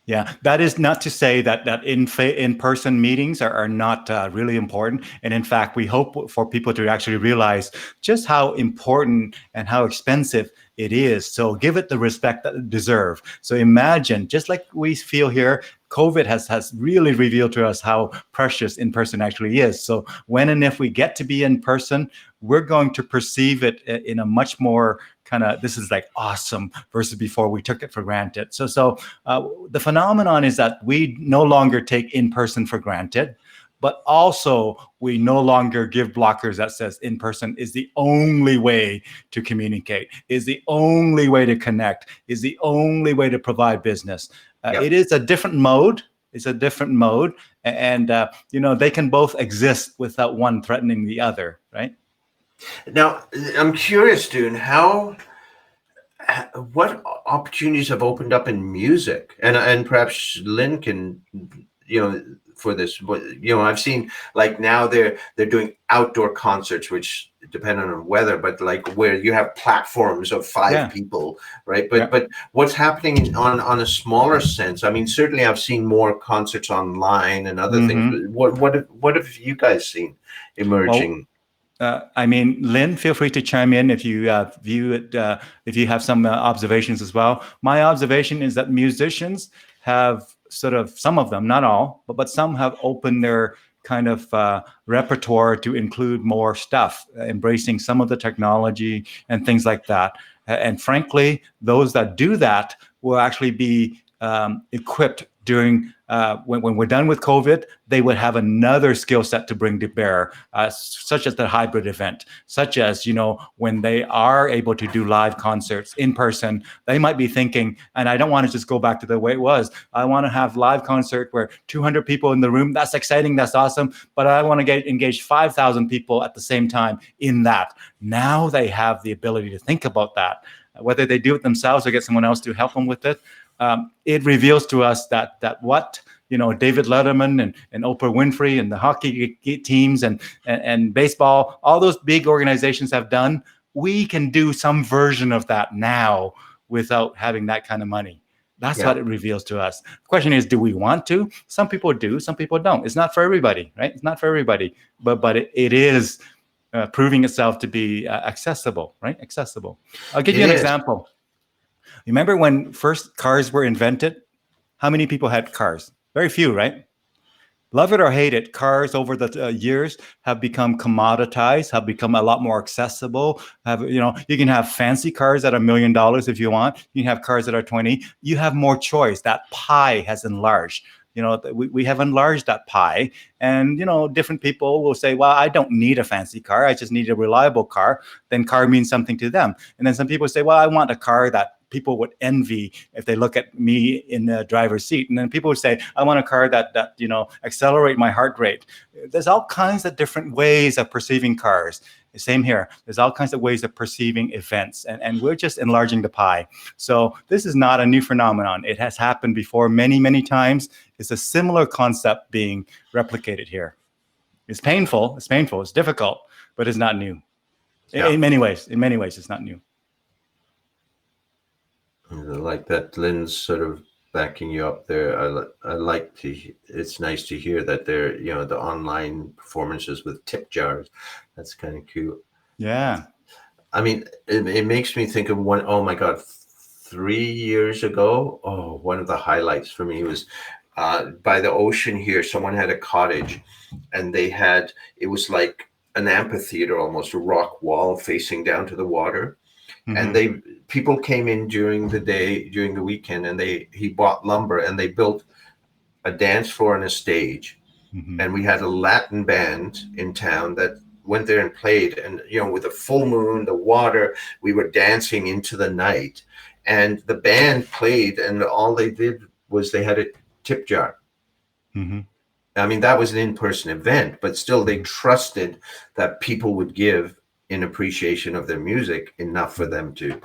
Yeah, that is not to say that in-person meetings are not really important. And in fact, we hope for people to actually realize just how important and how expensive it is. So give it the respect that it deserves. So imagine, just like we feel here, COVID has really revealed to us how precious in-person actually is. So when and if we get to be in person, we're going to perceive it in a much more kind of, this is like awesome versus before we took it for granted. So the phenomenon is that we no longer take in-person for granted, but also we no longer give blockers that says in-person is the only way to communicate, is the only way to connect, is the only way to provide business. It is a different mode. It's a different mode. And, they can both exist without one threatening the other, right? Now, I'm curious, Dune, what opportunities have opened up in music, and perhaps Lynn can, for this, but I've seen like now they're doing outdoor concerts, which depend on the weather, but like where you have platforms of 5 people, right? But what's happening on a smaller sense? I mean, certainly I've seen more concerts online and other things. But what have you guys seen emerging? I mean, Lynn, feel free to chime in if you view it, if you have some observations as well. My observation is that musicians have sort of, some of them, not all, but some have opened their kind of repertoire to include more stuff, embracing some of the technology and things like that. And frankly, those that do that will actually be equipped during when we're done with COVID, they would have another skill set to bring to bear, such as the hybrid event, such as, when they are able to do live concerts in person, they might be thinking, and I don't want to just go back to the way it was. I want to have live concert where 200 people in the room. That's exciting. That's awesome. But I want to engage 5,000 people at the same time in that. Now they have the ability to think about that, whether they do it themselves or get someone else to help them with it. It reveals to us that what David Letterman and Oprah Winfrey and the hockey teams and baseball, all those big organizations have done, we can do some version of that now without having that kind of money. That's what it reveals to us. The question is, do we want to? Some people do, some people don't. It's not for everybody, right? It's not for everybody, but it is proving itself to be accessible, right? Accessible. I'll give you an example. Remember when first cars were invented? How many people had cars? Very few, right? Love it or hate it, cars over the years have become commoditized, have become a lot more accessible. You can have fancy cars that are $1 million if you want. You can have cars that are 20. You have more choice. That pie has enlarged. We have enlarged that pie, and different people will say, well, I don't need a fancy car, I just need a reliable car. Then car means something to them. And then some people say, well, I want a car that people would envy if they look at me in the driver's seat. And then people would say, I want a car that accelerate my heart rate. There's all kinds of different ways of perceiving cars. Same here. There's all kinds of ways of perceiving events, and we're just enlarging the pie. So this is not a new phenomenon. It has happened before many, many times. It's a similar concept being replicated here. It's painful. It's difficult, but it's not new. In many ways, it's not new. I like that Lynn's sort of backing you up there. I like to. It's nice to hear that they're the online performances with tip jars. That's kind of cute. Yeah. I mean, it makes me think of one. Oh my God, 3 years ago. Oh, one of the highlights for me was by the ocean here. Someone had a cottage, and it was like an amphitheater, almost a rock wall facing down to the water. Mm-hmm. And people came in during the weekend, and he bought lumber, and they built a dance floor and a stage. Mm-hmm. And we had a Latin band in town that went there and played, and with the full moon, the water, we were dancing into the night, and the band played, and all they did was they had a tip jar. Mm-hmm. I mean, that was an in-person event, but still they trusted that people would give in appreciation of their music enough for them to,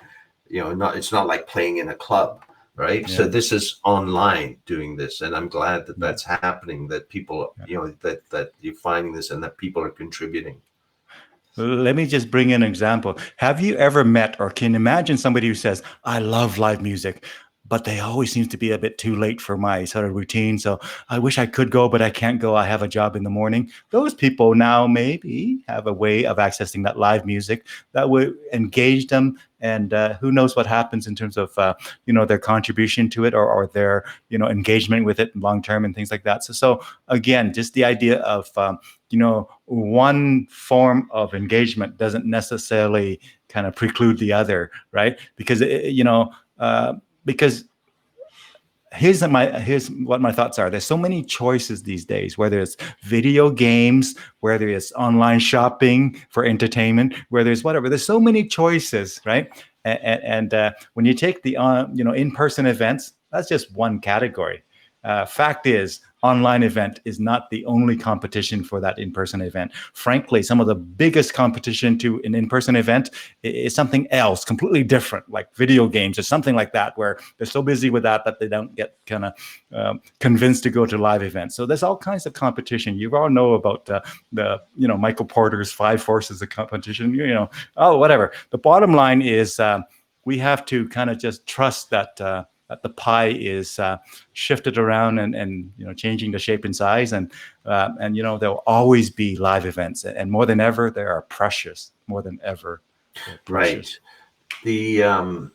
it's not like playing in a club, right? Yeah. So this is online doing this, and I'm glad that that's happening, that people, that you're finding this and that people are contributing. Let me just bring in an example. Have you ever met or can imagine somebody who says, I love live music, but they always seem to be a bit too late for my sort of routine. So I wish I could go, but I can't go. I have a job in the morning. Those people now maybe have a way of accessing that live music that would engage them. And who knows what happens in terms of, their contribution to it or their, engagement with it long term and things like that. So again, just the idea of, one form of engagement doesn't necessarily kind of preclude the other, right? Because, because here's what my thoughts are. There's so many choices these days, whether it's video games, whether it's online shopping for entertainment, whether it's whatever. There's so many choices, right? And when you take the in-person events, that's just one category. Fact is, online event is not the only competition for that in-person event. Frankly, some of the biggest competition to an in-person event is something else, completely different, like video games or something like that, where they're so busy with that that they don't get kind of convinced to go to live events. So there's all kinds of competition. You all know about the Michael Porter's 5 forces of competition. Whatever. The bottom line is we have to kind of just trust that. That the pie is shifted around and changing the shape and size, and there'll always be live events, and more than ever they are precious. More than ever, right? The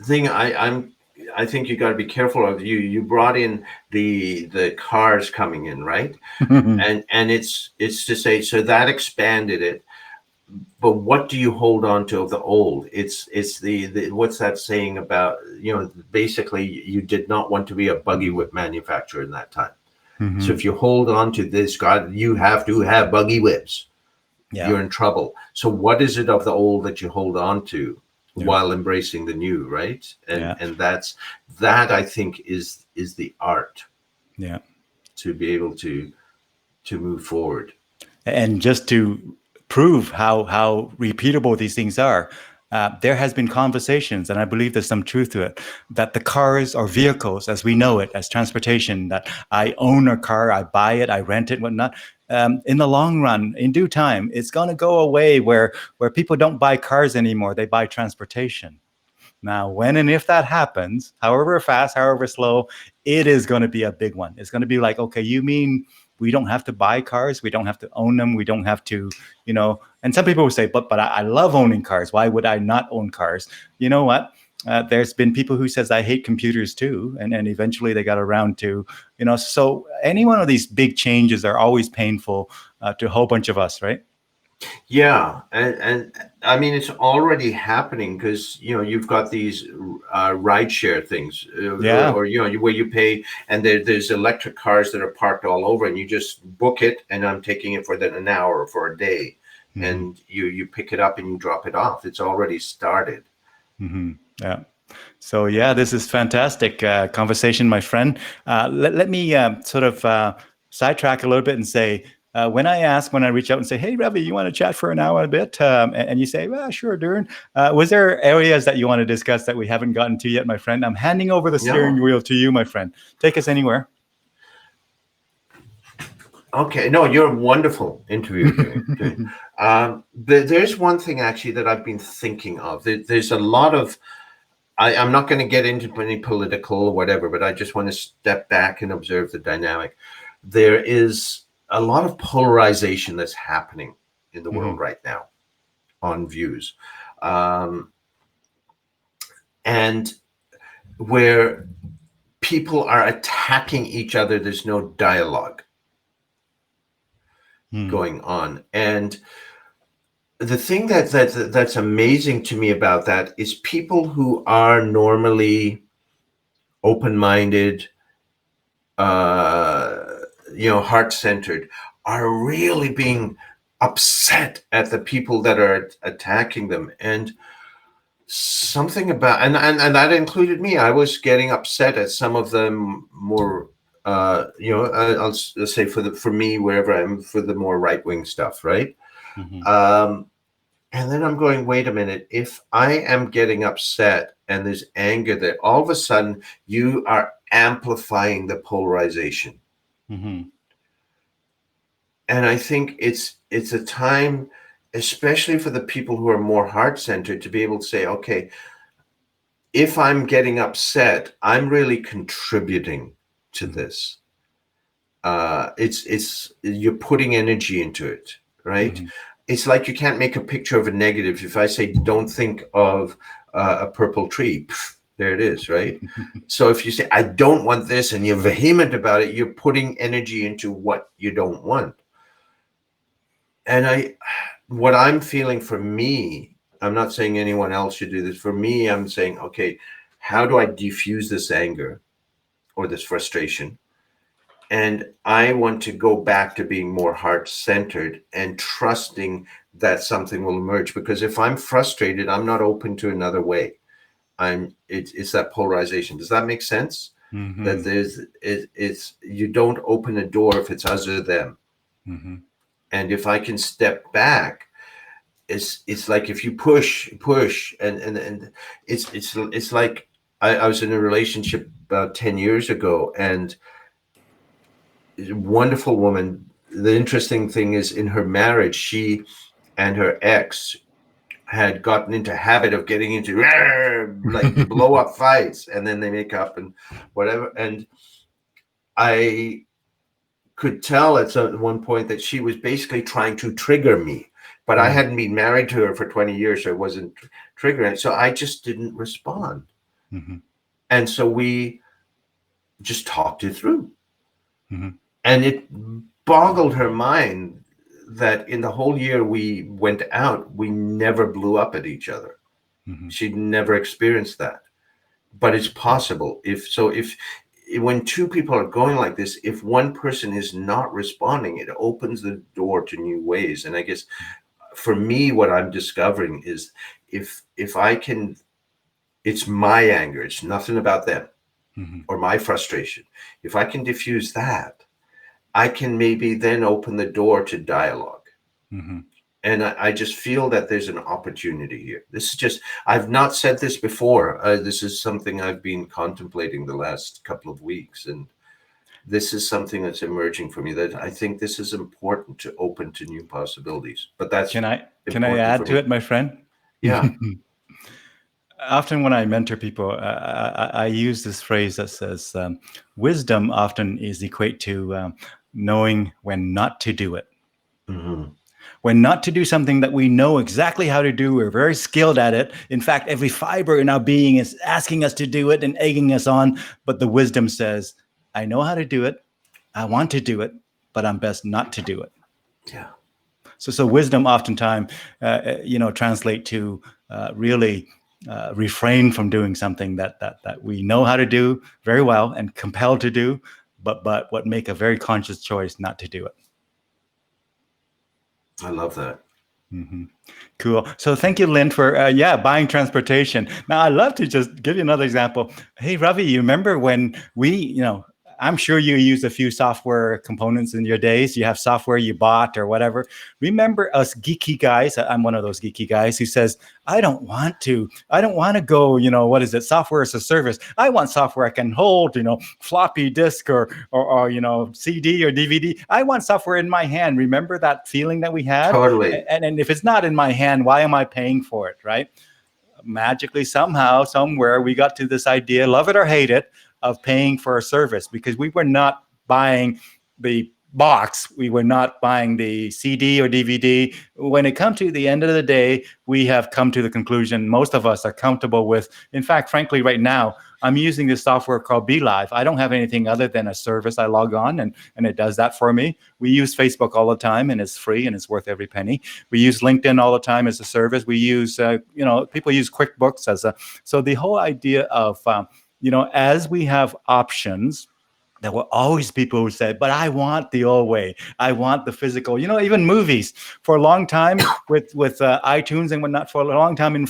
thing I think you got to be careful of. You brought in the cars coming in, right? and it's to say, so that expanded it. But what do you hold on to of the old? It's the what's that saying about, basically you did not want to be a buggy whip manufacturer in that time. Mm-hmm. So if you hold on to this, God, you have to have buggy whips. Yeah. You're in trouble. So what is it of the old that you hold on to while embracing the new, right? And that I think is the art. Yeah. To be able to move forward. And just to prove how repeatable these things are. There has been conversations, and I believe there's some truth to it, that the cars or vehicles as we know it, as transportation, that I own a car, I buy it, I rent it, whatnot. In the long run, in due time, it's going to go away where people don't buy cars anymore, they buy transportation. Now, when and if that happens, however fast, however slow, it is going to be a big one. It's going to be like, okay, you mean we don't have to buy cars, we don't have to own them, we don't have to, and some people will say, but I love owning cars. Why would I not own cars? You know what? There's been people who says I hate computers too, and eventually they got around to, so any one of these big changes are always painful to a whole bunch of us, right? Yeah, and I mean it's already happening because you've got these rideshare things, or where you pay, and there's electric cars that are parked all over, and you just book it, and I'm taking it for an hour or for a day, mm-hmm. and you pick it up and you drop it off. It's already started. Mm-hmm. Yeah. So this is fantastic conversation, my friend. Let me sort of sidetrack a little bit and say. When I reach out and say, hey, Ravi, you want to chat for an hour a bit? And you say, well, sure, Dune. Was there areas that you want to discuss that we haven't gotten to yet, my friend? I'm handing over the steering wheel to you, my friend. Take us anywhere. Okay. No, you're a wonderful interviewer. There's one thing, actually, that I've been thinking of. There's a lot of, I'm not going to get into any political or whatever, but I just want to step back and observe the dynamic. There is a lot of polarization that's happening in the world right now on views. And where people are attacking each other, there's no dialogue going on. And the thing that's amazing to me about that is people who are normally open-minded, heart-centered, are really being upset at the people that are attacking them. And something about, and that included me. I was getting upset at some of them more, I'll say for me, wherever I'm, for the more right-wing stuff, right? And then I'm going, wait a minute, if I am getting upset and there's anger there, all of a sudden you are amplifying the polarization. And I think it's a time, especially for the people who are more heart-centered, to be able to say, okay, if I'm getting upset, I'm really contributing to this. It's you're putting energy into it, right? It's like you can't make a picture of a negative. If I say, don't think of a purple tree, there it is, right? So if you say, I don't want this, and you're vehement about it, you're putting energy into what you don't want. And what I'm feeling for me, I'm not saying anyone else should do this. For me, I'm saying, okay, how do I diffuse this anger or this frustration? And I want to go back to being more heart-centered and trusting that something will emerge. Because if I'm frustrated, I'm not open to another way. It's that polarization. Does that make sense? That you don't open a door if it's us or them. And if I can step back, it's like if you push, and it's like I was in a relationship about 10 years ago, and a wonderful woman. The interesting thing is, in her marriage, she and her ex had gotten into habit of getting into like blow up fights, and then they make up and whatever. And I could tell at one point that she was basically trying to trigger me, but I hadn't been married to her for 20 years, so it wasn't triggering. So I just didn't respond. And so we just talked it through. And it boggled her mind that in the whole year we went out, we never blew up at each other. She'd never experienced that. But it's possible. If when two people are going like this, if one person is not responding, it opens the door to new ways. And I guess for me, what I'm discovering is if I can, it's my anger, it's nothing about them or my frustration. If I can diffuse that, I can maybe then open the door to dialogue. And I just feel that there's an opportunity here. This is just, I've not said this before. This is something I've been contemplating the last couple of weeks. And this is something that's emerging for me, that I think this is important to open to new possibilities. But that's Can I add to it, my friend? Yeah. Often when I mentor people, I use this phrase that says, wisdom often is equate to knowing when not to do it. When not to do something that we know exactly how to do, we're very skilled at it. In fact, every fiber in our being is asking us to do it and egging us on. But the wisdom says, I know how to do it. I want to do it, but I'm best not to do it. Yeah. So wisdom oftentimes, translate to really refrain from doing something that we know how to do very well and compelled to do, but what make a very conscious choice not to do it. I love that. Cool. So thank you, Lynn, for buying transportation. Now I'd love to just give you another example. Hey, Ravi, you remember when we, I'm sure you use a few software components in your days. You have software you bought or whatever. Remember us geeky guys? I'm one of those geeky guys who says, I don't want to go, what is it? Software as a service. I want software I can hold, floppy disk or CD or DVD. I want software in my hand. Remember that feeling that we had? Totally. And if it's not in my hand, why am I paying for it, right? Magically, somehow, somewhere, we got to this idea, love it or hate it, of paying for a service, because we were not buying the box, we were not buying the CD or DVD. When it comes to the end of the day, we have come to the conclusion most of us are comfortable with. In fact, frankly, right now, I'm using this software called BeLive. I don't have anything other than a service I log on, and it does that for me. We use Facebook all the time, and it's free, and it's worth every penny. We use LinkedIn all the time as a service. We use, people use QuickBooks so the whole idea of, as we have options, there were always people who said, but I want the old way. I want the physical, even movies for a long time with iTunes and whatnot, for a long time in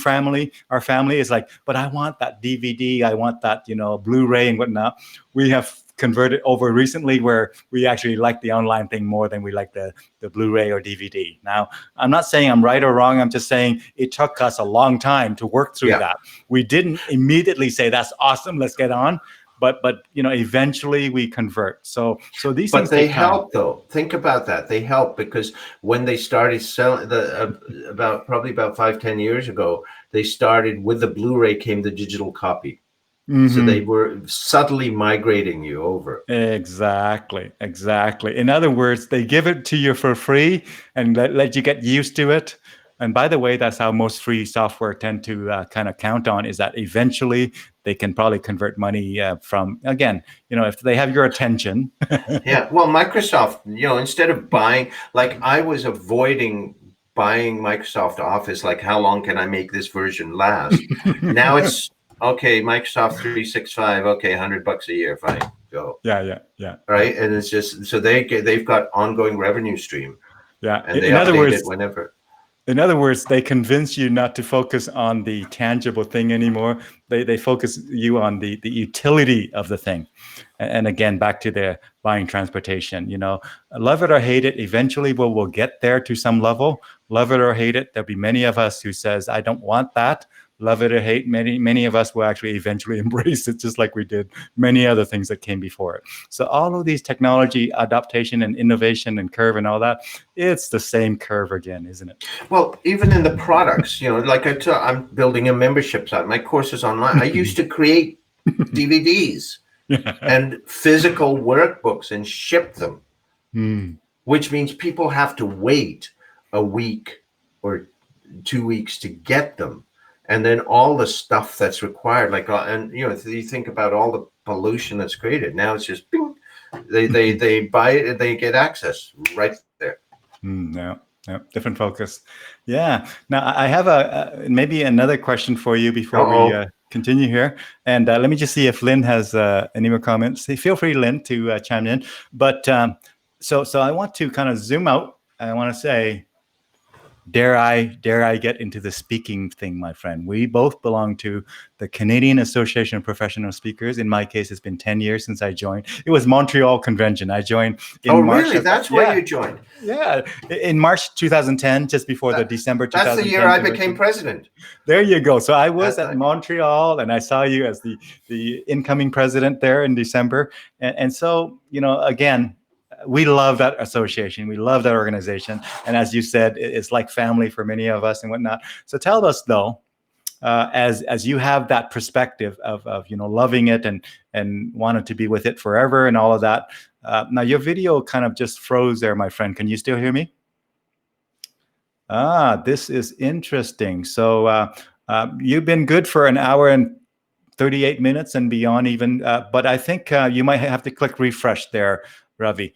our family is like, but I want that DVD. I want that, Blu-ray and whatnot. We have converted over recently where we actually like the online thing more than we like the Blu-ray or DVD. Now, I'm not saying I'm right or wrong. I'm just saying it took us a long time to work through that. We didn't immediately say, that's awesome, let's get on. But eventually we convert. So these things. But they help, though. Think about that. They help because when they started selling about 5-10 years ago, they started with the Blu-ray came the digital copy. Mm-hmm. So they were subtly migrating you over. Exactly. In other words, they give it to you for free and let you get used to it. And by the way, that's how most free software tend to kind of count on, is that eventually they can probably convert money from, again, if they have your attention. Yeah. Well, Microsoft, instead of buying, like I was avoiding buying Microsoft Office, like how long can I make this version last? Now it's, okay, Microsoft 365, okay, $100 a year, fine, go. Yeah. Right. And it's just, so they've got ongoing revenue stream. Yeah. And they update it whenever. In other words, they convince you not to focus on the tangible thing anymore. They focus you on the utility of the thing. And again, back to the buying transportation, love it or hate it, eventually we'll get there to some level. Love it or hate it, there'll be many of us who says, I don't want that. Love it or hate, many of us will actually eventually embrace it, just like we did many other things that came before it. So all of these technology adaptation and innovation and curve and all that, it's the same curve again, isn't it? Well, even in the products, like I'm building a membership site. My course is online. I used to create DVDs and physical workbooks and ship them, which means people have to wait a week or 2 weeks to get them. And then all the stuff that's required, you think about all the pollution that's created. Now it's just bing, they buy it and they get access right there. Yeah, different focus. Yeah. Now I have maybe another question for you before we continue here. And let me just see if Lynn has any more comments. Feel free, Lynn, to chime in. But so I want to kind of zoom out. I want to say, dare I get into the speaking thing, my friend? We both belong to the Canadian Association of Professional Speakers. In my case, it's been 10 years since I joined. It was Montreal Convention. I joined in March. Really? That's where you joined? Yeah, in March 2010, just before the December 2010. That's the year I became president. There you go. So I was at Montreal, and I saw you as the incoming president there in December. And so, again, we love that association. We love that organization. And as you said, it's like family for many of us and whatnot. So tell us, though, as you have that perspective of loving it and wanting to be with it forever and all of that. Now, your video kind of just froze there, my friend. Can you still hear me? This is interesting. So you've been good for an hour and 38 minutes and beyond even. But I think you might have to click refresh there, Ravi.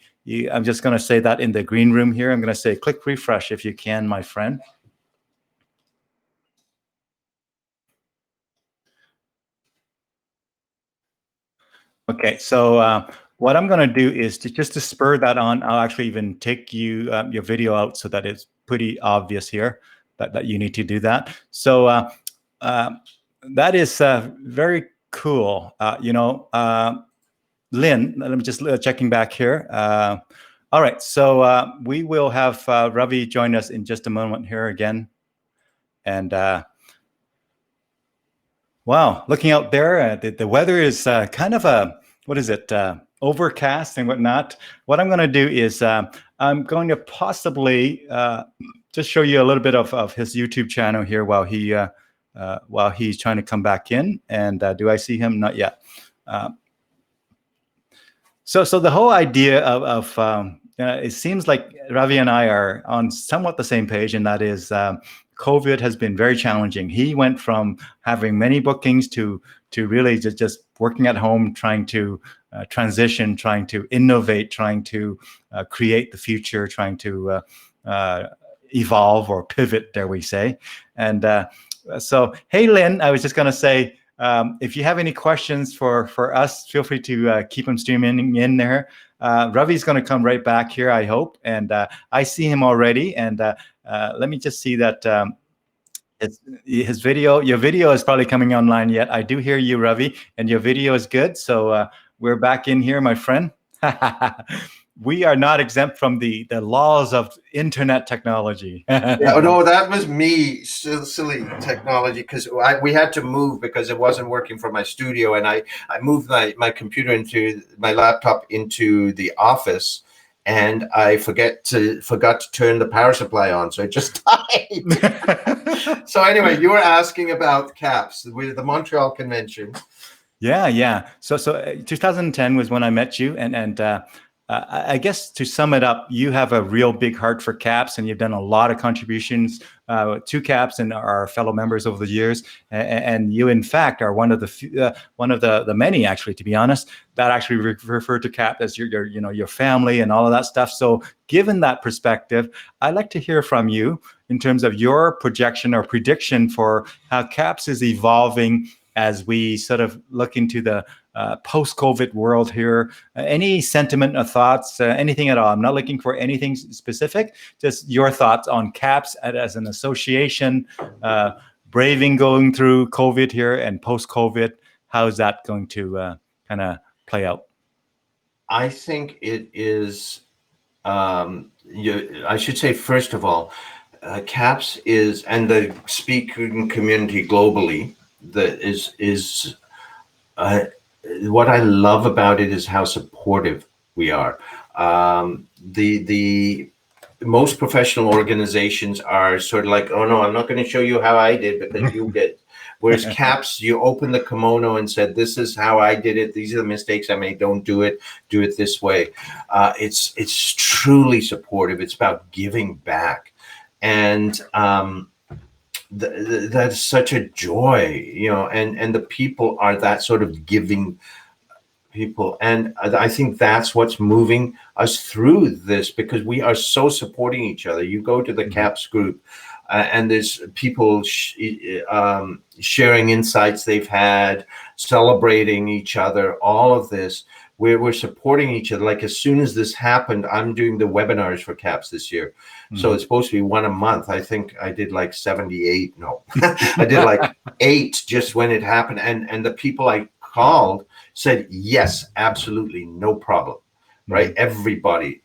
I'm just going to say that in the green room here. I'm going to say click refresh if you can, my friend. Okay, so what I'm going to do is just to spur that on, I'll actually even take your video out so that it's pretty obvious here that you need to do that. So that is very cool. Lynn, let me just checking back here. All right, so we will have Ravi join us in just a moment here again. And wow, looking out there, the weather is kind of overcast and whatnot. What I'm going to do is I'm going to possibly just show you a little bit of his YouTube channel here while he's trying to come back in. And do I see him? Not yet. So the whole idea of it seems like Ravi and I are on somewhat the same page, and that is COVID has been very challenging. He went from having many bookings to really just working at home, trying to transition, trying to innovate, trying to create the future, trying to evolve or pivot, dare we say. And so, hey, Lynn, I was just going to say, If you have any questions for us, feel free to keep them streaming in there. Ravi's going to come right back here, I hope, and I see him already. And let me just see that his video. Your video is probably coming online yet. I do hear you, Ravi, and your video is good. So we're back in here, my friend. We are not exempt from the laws of internet technology. Yeah, no, that was me, silly technology, because we had to move because it wasn't working for my studio, and I moved my computer into my laptop into the office, and I forgot to turn the power supply on, so it just died. So anyway, you were asking about CAPS, with the Montreal Convention. Yeah. So 2010 was when I met you, and I guess to sum it up, you have a real big heart for CAPS, and you've done a lot of contributions to CAPS and our fellow members over the years. And you, in fact, are one of the many, actually, to be honest, that actually refer to CAPS as your family and all of that stuff. So, given that perspective, I'd like to hear from you in terms of your projection or prediction for how CAPS is evolving as we sort of look into the post-COVID world here. Any sentiment or thoughts, anything at all? I'm not looking for anything specific, just your thoughts on CAPS as an association, braving going through COVID here and post-COVID. How is that going to kind of play out? I think it is, I should say, first of all, CAPS is, and the speaking community globally, that is what I love about it is how supportive we are. The most professional organizations are sort of like, oh no, I'm not going to show you how I did because you did. Whereas CAPS, you open the kimono and said, this is how I did it. These are the mistakes I made. Don't do it. Do it this way. It's truly supportive. It's about giving back. And that's such a joy, and the people are that sort of giving people. And I think that's what's moving us through this, because we are so supporting each other. You go to the CAPS group, and there's people sharing insights they've had, celebrating each other, all of this. We're supporting each other. Like, as soon as this happened, I'm doing the webinars for CAPS this year. So it's supposed to be one a month. I think I did like 78. No, I did like 8 just when it happened. And the people I called said, yes, absolutely, no problem. Right? Everybody.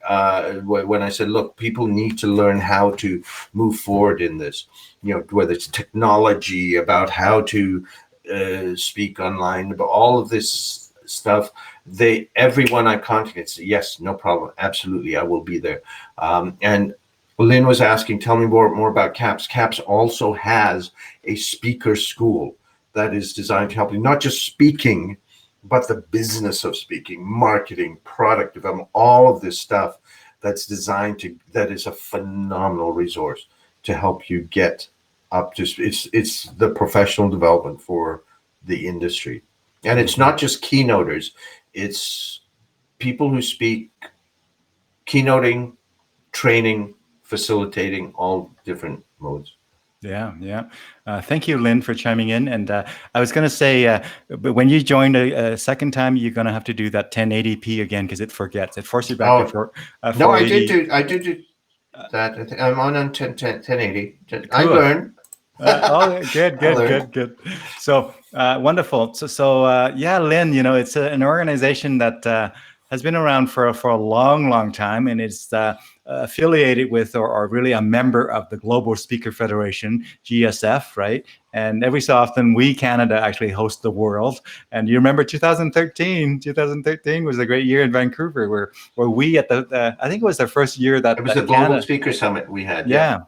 When I said, look, people need to learn how to move forward in this, whether it's technology, about how to speak online, about all of this stuff. Everyone I contacted said, yes, no problem, absolutely, I will be there. And Lynn was asking, tell me more about CAPS. CAPS also has a speaker school that is designed to help you, not just speaking, but the business of speaking, marketing, product development, all of this stuff that's designed that is a phenomenal resource to help you get up to, it's the professional development for the industry. And it's not just keynoters, it's people who speak, keynoting, training, facilitating, all different modes. Yeah. Thank you, Lynn, for chiming in. And I was going to say, but when you join a second time, you're going to have to do that 1080p again, because it forgets. It forces you back to 480. No, I did do that. I'm on 1080. Cool. I learned. Good. So wonderful. So yeah, Lynn, it's an organization that has been around for a long time, and it's affiliated with or really a member of the Global Speaker Federation, GSF, right? And every so often, we, Canada, actually host the world. And you remember 2013 was a great year in Vancouver, where we at I think it was the first year that... It was the Global Speaker Summit we had. Yeah.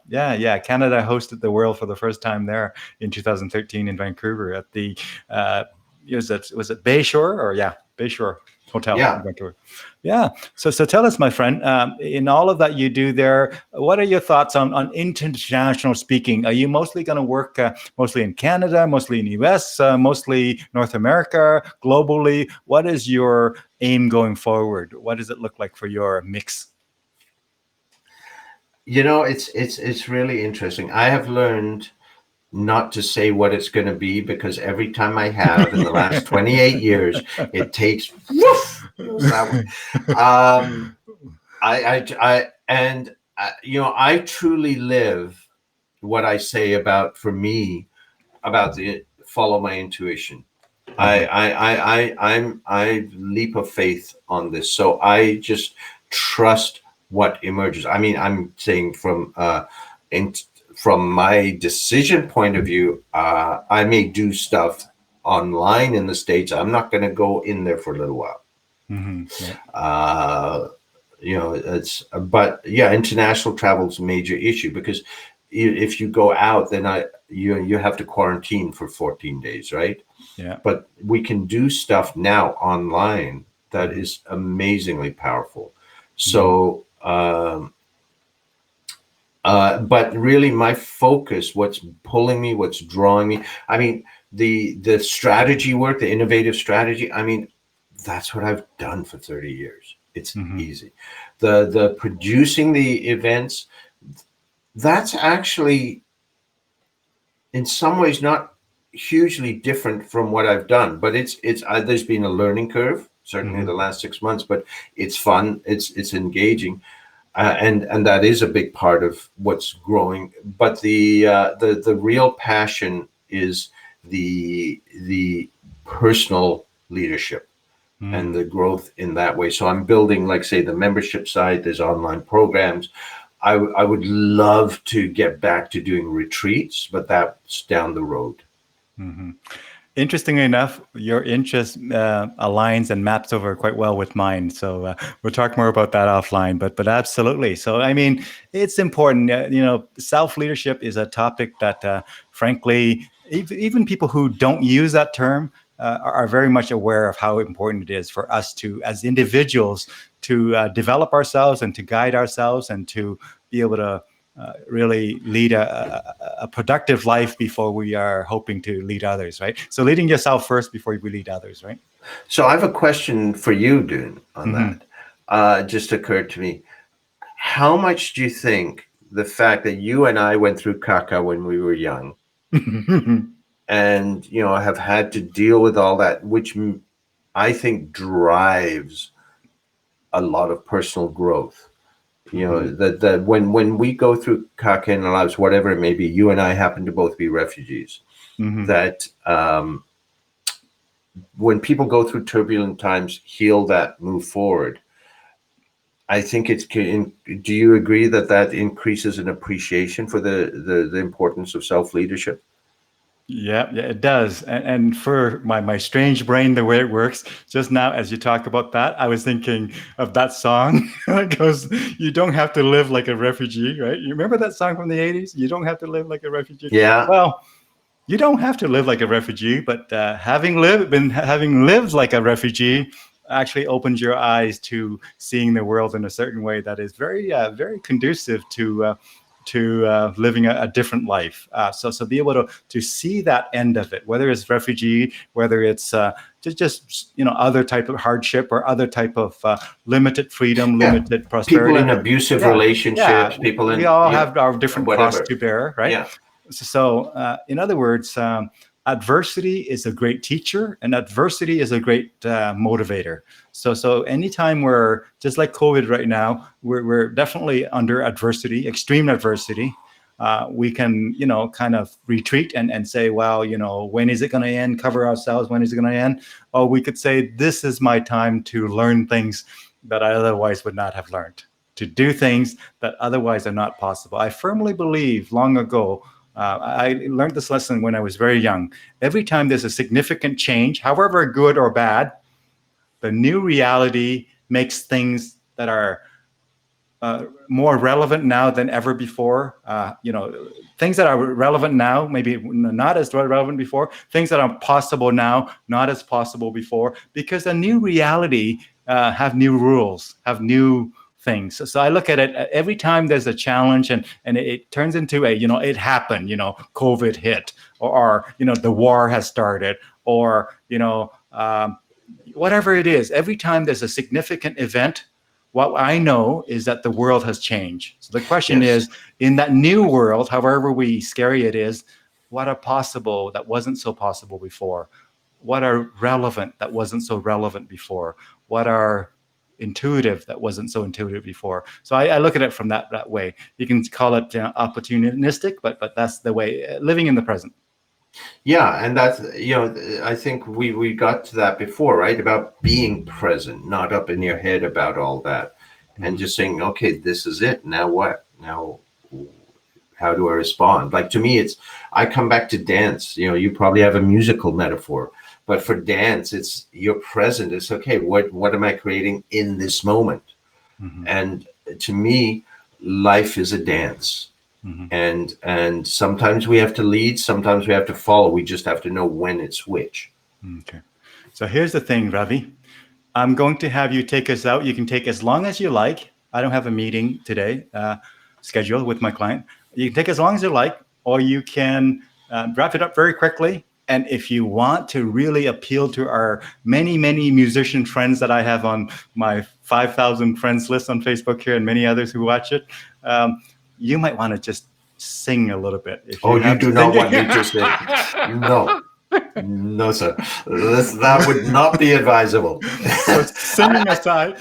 Canada hosted the world for the first time there in 2013 in Vancouver at the, was it Bayshore or Bayshore Hotel in Vancouver. Yeah. So tell us, my friend, in all of that you do there, what are your thoughts on international speaking? Are you mostly going to work mostly in Canada, mostly in the US, mostly North America, globally? What is your aim going forward? What does it look like for your mix? It's really interesting. I have learned not to say what it's going to be, because every time I have in the last 28 years, it takes woof, that way. I truly live what I say about, for me, about the follow my intuition. I leap of faith on this. So I just trust what emerges. I mean, I'm saying from my decision point of view, I may do stuff online in the States. I'm not going to go in there for a little while. Yeah. But yeah, international travel is a major issue, because if you go out, then you have to quarantine for 14 days, right? Yeah. But we can do stuff now online that is amazingly powerful. So, but really my focus, what's pulling me, what's drawing me, I mean, the strategy work, the innovative strategy, I mean, that's what I've done for 30 years. It's easy. The producing the events, that's actually in some ways not hugely different from what I've done, but it's there's been a learning curve, certainly the last 6 months, but it's fun, it's engaging, and that is a big part of what's growing. But the real passion is the personal leadership and the growth in that way. So I'm building, like, say, the membership side, there's online programs. I would love to get back to doing retreats, but that's down the road. Interestingly enough, your interest aligns and maps over quite well with mine. So we'll talk more about that offline, but absolutely. So, I mean, it's important. Self-leadership is a topic that, frankly, even people who don't use that term are very much aware of how important it is for us to, as individuals, to develop ourselves and to guide ourselves and to be able to really lead a productive life before we are hoping to lead others, right? So leading yourself first before we lead others, right? So I have a question for you, Dune, on that. Just occurred to me. How much do you think the fact that you and I went through caca when we were young and, have had to deal with all that, which I think drives a lot of personal growth? That when we go through caca in our lives, whatever it may be, you and I happen to both be refugees. That when people go through turbulent times, heal that, move forward. I think do you agree that increases an appreciation for the importance of self-leadership? Yeah, it does. And for my strange brain, the way it works, just now as you talk about that, I was thinking of that song. It goes, "You don't have to live like a refugee," right? You remember that song from the 80s? You don't have to live like a refugee. Yeah. Well, you don't have to live like a refugee, but having lived like a refugee actually opens your eyes to seeing the world in a certain way that is very, very conducive to living a different life. So be able to see that end of it, whether it's refugee, whether it's just other type of hardship or other type of limited freedom, limited prosperity. People in abusive relationships, people in... We all have our different costs to bear, right? Yeah. So in other words, adversity is a great teacher and adversity is a great motivator. So anytime we're, just like COVID right now, we're definitely under adversity, extreme adversity. We can, kind of retreat and say, well, when is it going to end? Cover ourselves. When is it going to end? Or we could say, this is my time to learn things that I otherwise would not have learned, to do things that otherwise are not possible. I firmly believe long ago, I learned this lesson when I was very young. Every time there's a significant change, however good or bad, the new reality makes things that are more relevant now than ever before. Things that are relevant now, maybe not as relevant before. Things that are possible now, not as possible before, because the new reality have new rules, have new things. So I look at it every time there's a challenge and it turns into it happened, COVID hit, or the war has started, or, whatever it is. Every time there's a significant event, what I know is that the world has changed. So the question is, in that new world, however scary it is, what are possible that wasn't so possible before, what are relevant that wasn't so relevant before, what are intuitive that wasn't so intuitive before. So I look at it from that way. You can call it opportunistic, but that's the way, living in the present. Yeah, and that's, I think we got to that before, right? About being present, not up in your head about all that, and just saying, okay, this is it. Now what? Now, how do I respond? Like, to me, I come back to dance. You probably have a musical metaphor, but for dance, it's you're present. It's okay. What am I creating in this moment? And to me, life is a dance. And sometimes we have to lead, sometimes we have to follow. We just have to know when it's which. Okay. So here's the thing, Ravi. I'm going to have you take us out. You can take as long as you like. I don't have a meeting today scheduled with my client. You can take as long as you like, or you can wrap it up very quickly. And if you want to really appeal to our many, many musician friends that I have on my 5,000 friends list on Facebook here, and many others who watch it, you might want to just sing a little bit. If you You do not want me to sing. No, sir. That would not be advisable. So singing aside.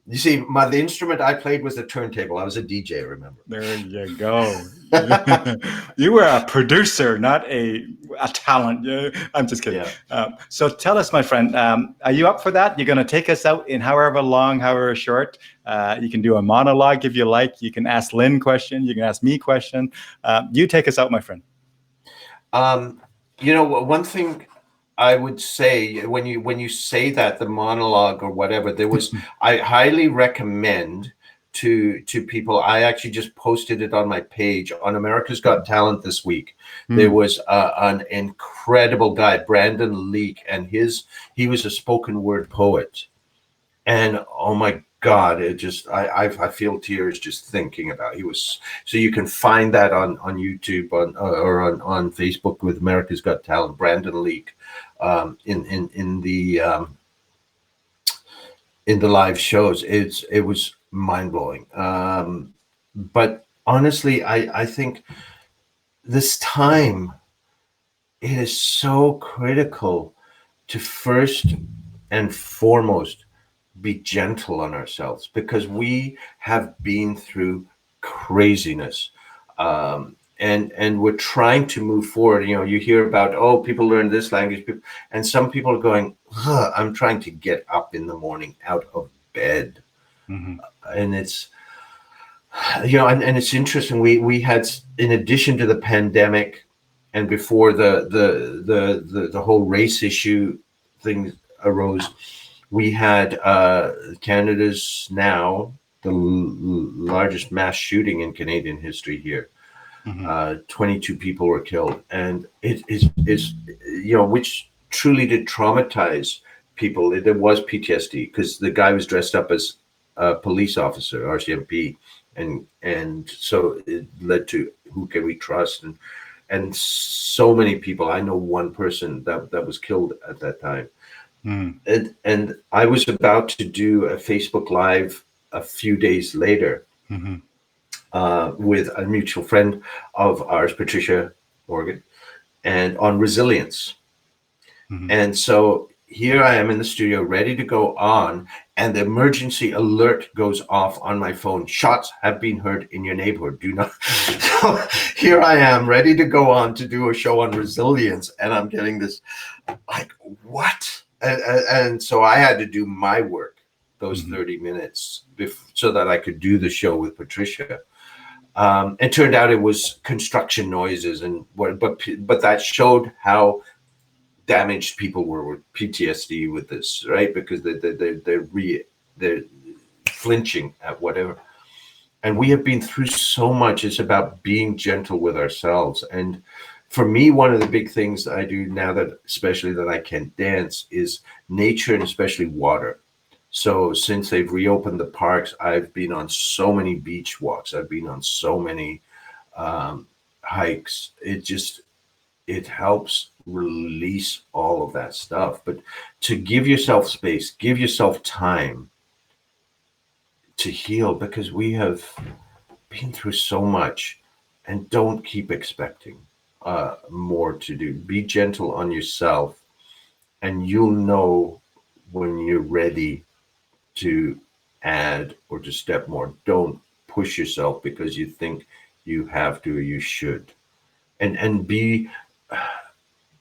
You see, the instrument I played was the turntable. I was a DJ, remember? There you go. You were a producer, not a talent. I'm just kidding. Yeah. So tell us, my friend, are you up for that? You're going to take us out in however long, however short. You can do a monologue if you like. You can ask Lynn questions. You can ask me questions. You take us out, my friend. One thing I would say when you say that, the monologue or whatever, I highly recommend to people. I actually just posted it on my page on America's Got Talent this week. There was an incredible guy, Brandon Leake, and he was a spoken word poet. And oh my God, I feel tears just thinking about it. So you can find that on YouTube or on Facebook with America's Got Talent, Brandon Leake, in the live shows. It was mind blowing. But honestly, I think this time it is so critical to first and foremost be gentle on ourselves, because we have been through craziness, and we're trying to move forward. You hear about, people learn this language, and some people are going, I'm trying to get up in the morning out of bed. And it's and it's interesting, we had, in addition to the pandemic and before the whole race issue thing arose, we had Canada's now the largest mass shooting in Canadian history here. 22 people were killed, and it is which truly did traumatize people. There was PTSD because the guy was dressed up as a police officer, RCMP, and so it led to who can we trust, and so many people. I know one person that was killed at that time. And I was about to do a Facebook Live a few days later with a mutual friend of ours, Patricia Morgan, and on resilience. And so here I am in the studio ready to go on, and the emergency alert goes off on my phone. Shots have been heard in your neighborhood. Do not. So here I am ready to go on to do a show on resilience, and I'm getting this like, what? And so I had to do my work, those 30 minutes, so that I could do the show with Patricia. It turned out it was construction noises, but that showed how damaged people were with PTSD with this, right? Because they're flinching at whatever. And we have been through so much. It's about being gentle with ourselves. And for me, one of the big things that I do now, especially that I can dance, is nature, and especially water. So since they've reopened the parks, I've been on so many beach walks. I've been on so many hikes. It helps release all of that stuff. But to give yourself space, give yourself time to heal, because we have been through so much, and don't keep expecting. more to do. Be gentle on yourself, and you'll know when you're ready to add or to step more. Don't push yourself because you think you have to or you should. And be,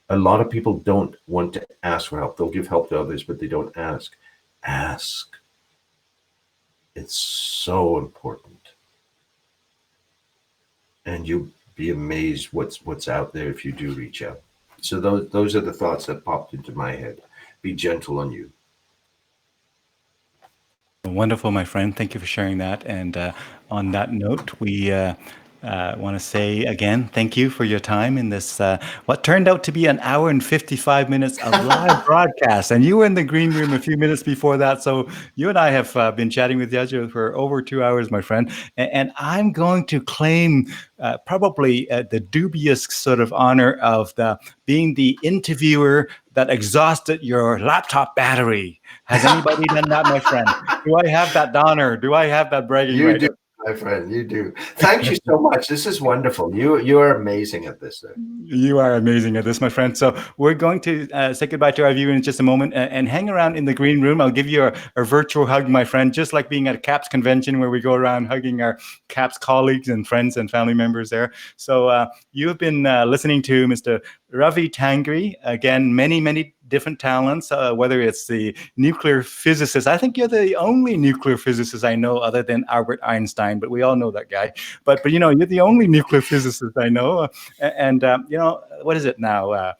a lot of people don't want to ask for help. They'll give help to others, but they don't ask. Ask. It's so important. And you'll be amazed what's out there if you do reach out. So those are the thoughts that popped into my head. Be gentle on you. Wonderful, my friend. Thank you for sharing that. And on that note, we want to say again, thank you for your time in this, what turned out to be an hour and 55 minutes of live broadcast. And you were in the green room a few minutes before that. So you and I have been chatting with Yajir for over 2 hours, my friend. And I'm going to claim probably the dubious sort of honor of being the interviewer that exhausted your laptop battery. Has anybody done that, my friend? Do I have that honor? Do I have that bragging You right? do, my friend. You do. Thank you so much. This is wonderful. You are amazing at this. You are amazing at this, my friend. So we're going to say goodbye to our viewers in just a moment and hang around in the green room. I'll give you a virtual hug, my friend, just like being at a CAPS convention where we go around hugging our CAPS colleagues and friends and family members there. So you've been listening to Mr. Ravi Tangri. Again, many different talents, whether it's the nuclear physicist. I think you're the only nuclear physicist I know other than Albert Einstein, but we all know that guy. But you know, you're the only nuclear physicist I know. And you know, what is it now?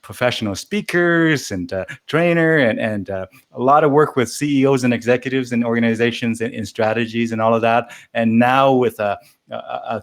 Professional speakers and trainer and a lot of work with CEOs and executives and organizations in strategies and all of that. And now with a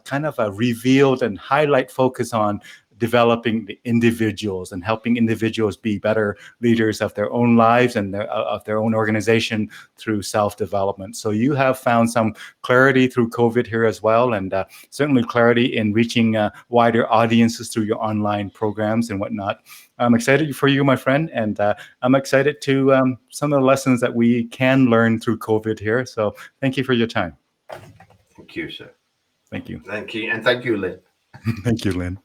kind of a revealed and highlight focus on developing the individuals and helping individuals be better leaders of their own lives and of their own organization through self-development. So you have found some clarity through COVID here as well, and certainly clarity in reaching wider audiences through your online programs and whatnot. I'm excited for you, my friend, and I'm excited to some of the lessons that we can learn through COVID here. So thank you for your time. Thank you, sir. Thank you. Thank you. And thank you, Lynn. Thank you, Lynn.